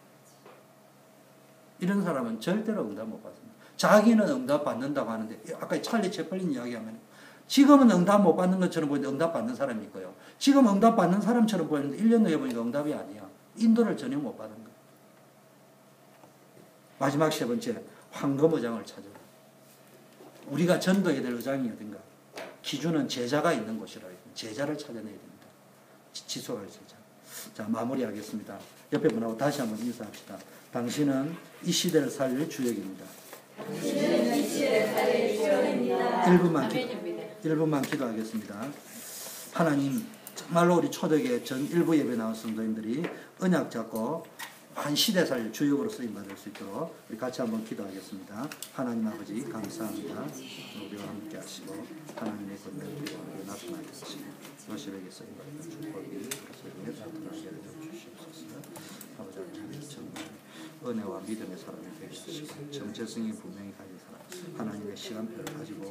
이런 사람은 절대로 응답 못 받습니다. 자기는 응답 받는다고 하는데, 아까 찰리 채플린 이야기하면 지금은 응답 못 받는 것처럼 보이는데 응답 받는 사람이 있고요. 지금 응답 받는 사람처럼 보이는데 1년 후에 보니까 응답이 아니야. 인도를 전혀 못 받은 거예요. 마지막 세 번째, 황금의장을 찾아라. 우리가 전도해야 될 의장이 어딘가? 기준은 제자가 있는 곳이라 해요. 제자를 찾아내야 됩니다. 지속할 제자. 자, 마무리하겠습니다. 옆에 분하고 다시 한번 인사합시다. 당신은 이 시대를 살릴 주역입니다. 당신은 이 시대를 살릴 주역입니다. 1분만 기도하겠습니다. 하나님, 정말로 우리 초대교회 전 일부 예배 나온 성도님들이 언약 잡고 한 시대 살릴 주역으로 쓰임받을 수 있도록 우리 같이 한번 기도하겠습니다. 하나님 아버지 감사합니다. 우리와 함께 하시고 하나님의 권능을 우리에게 나타나게 하시고 요셉에게 쓰임받는 축복이 그리스도에 나타나게 해주시옵소서. 아버지 하나님 정말 은혜와 믿음의 사람이 되게 하시고 정체성이 분명히 가진 사람, 하나님의 시간표를 가지고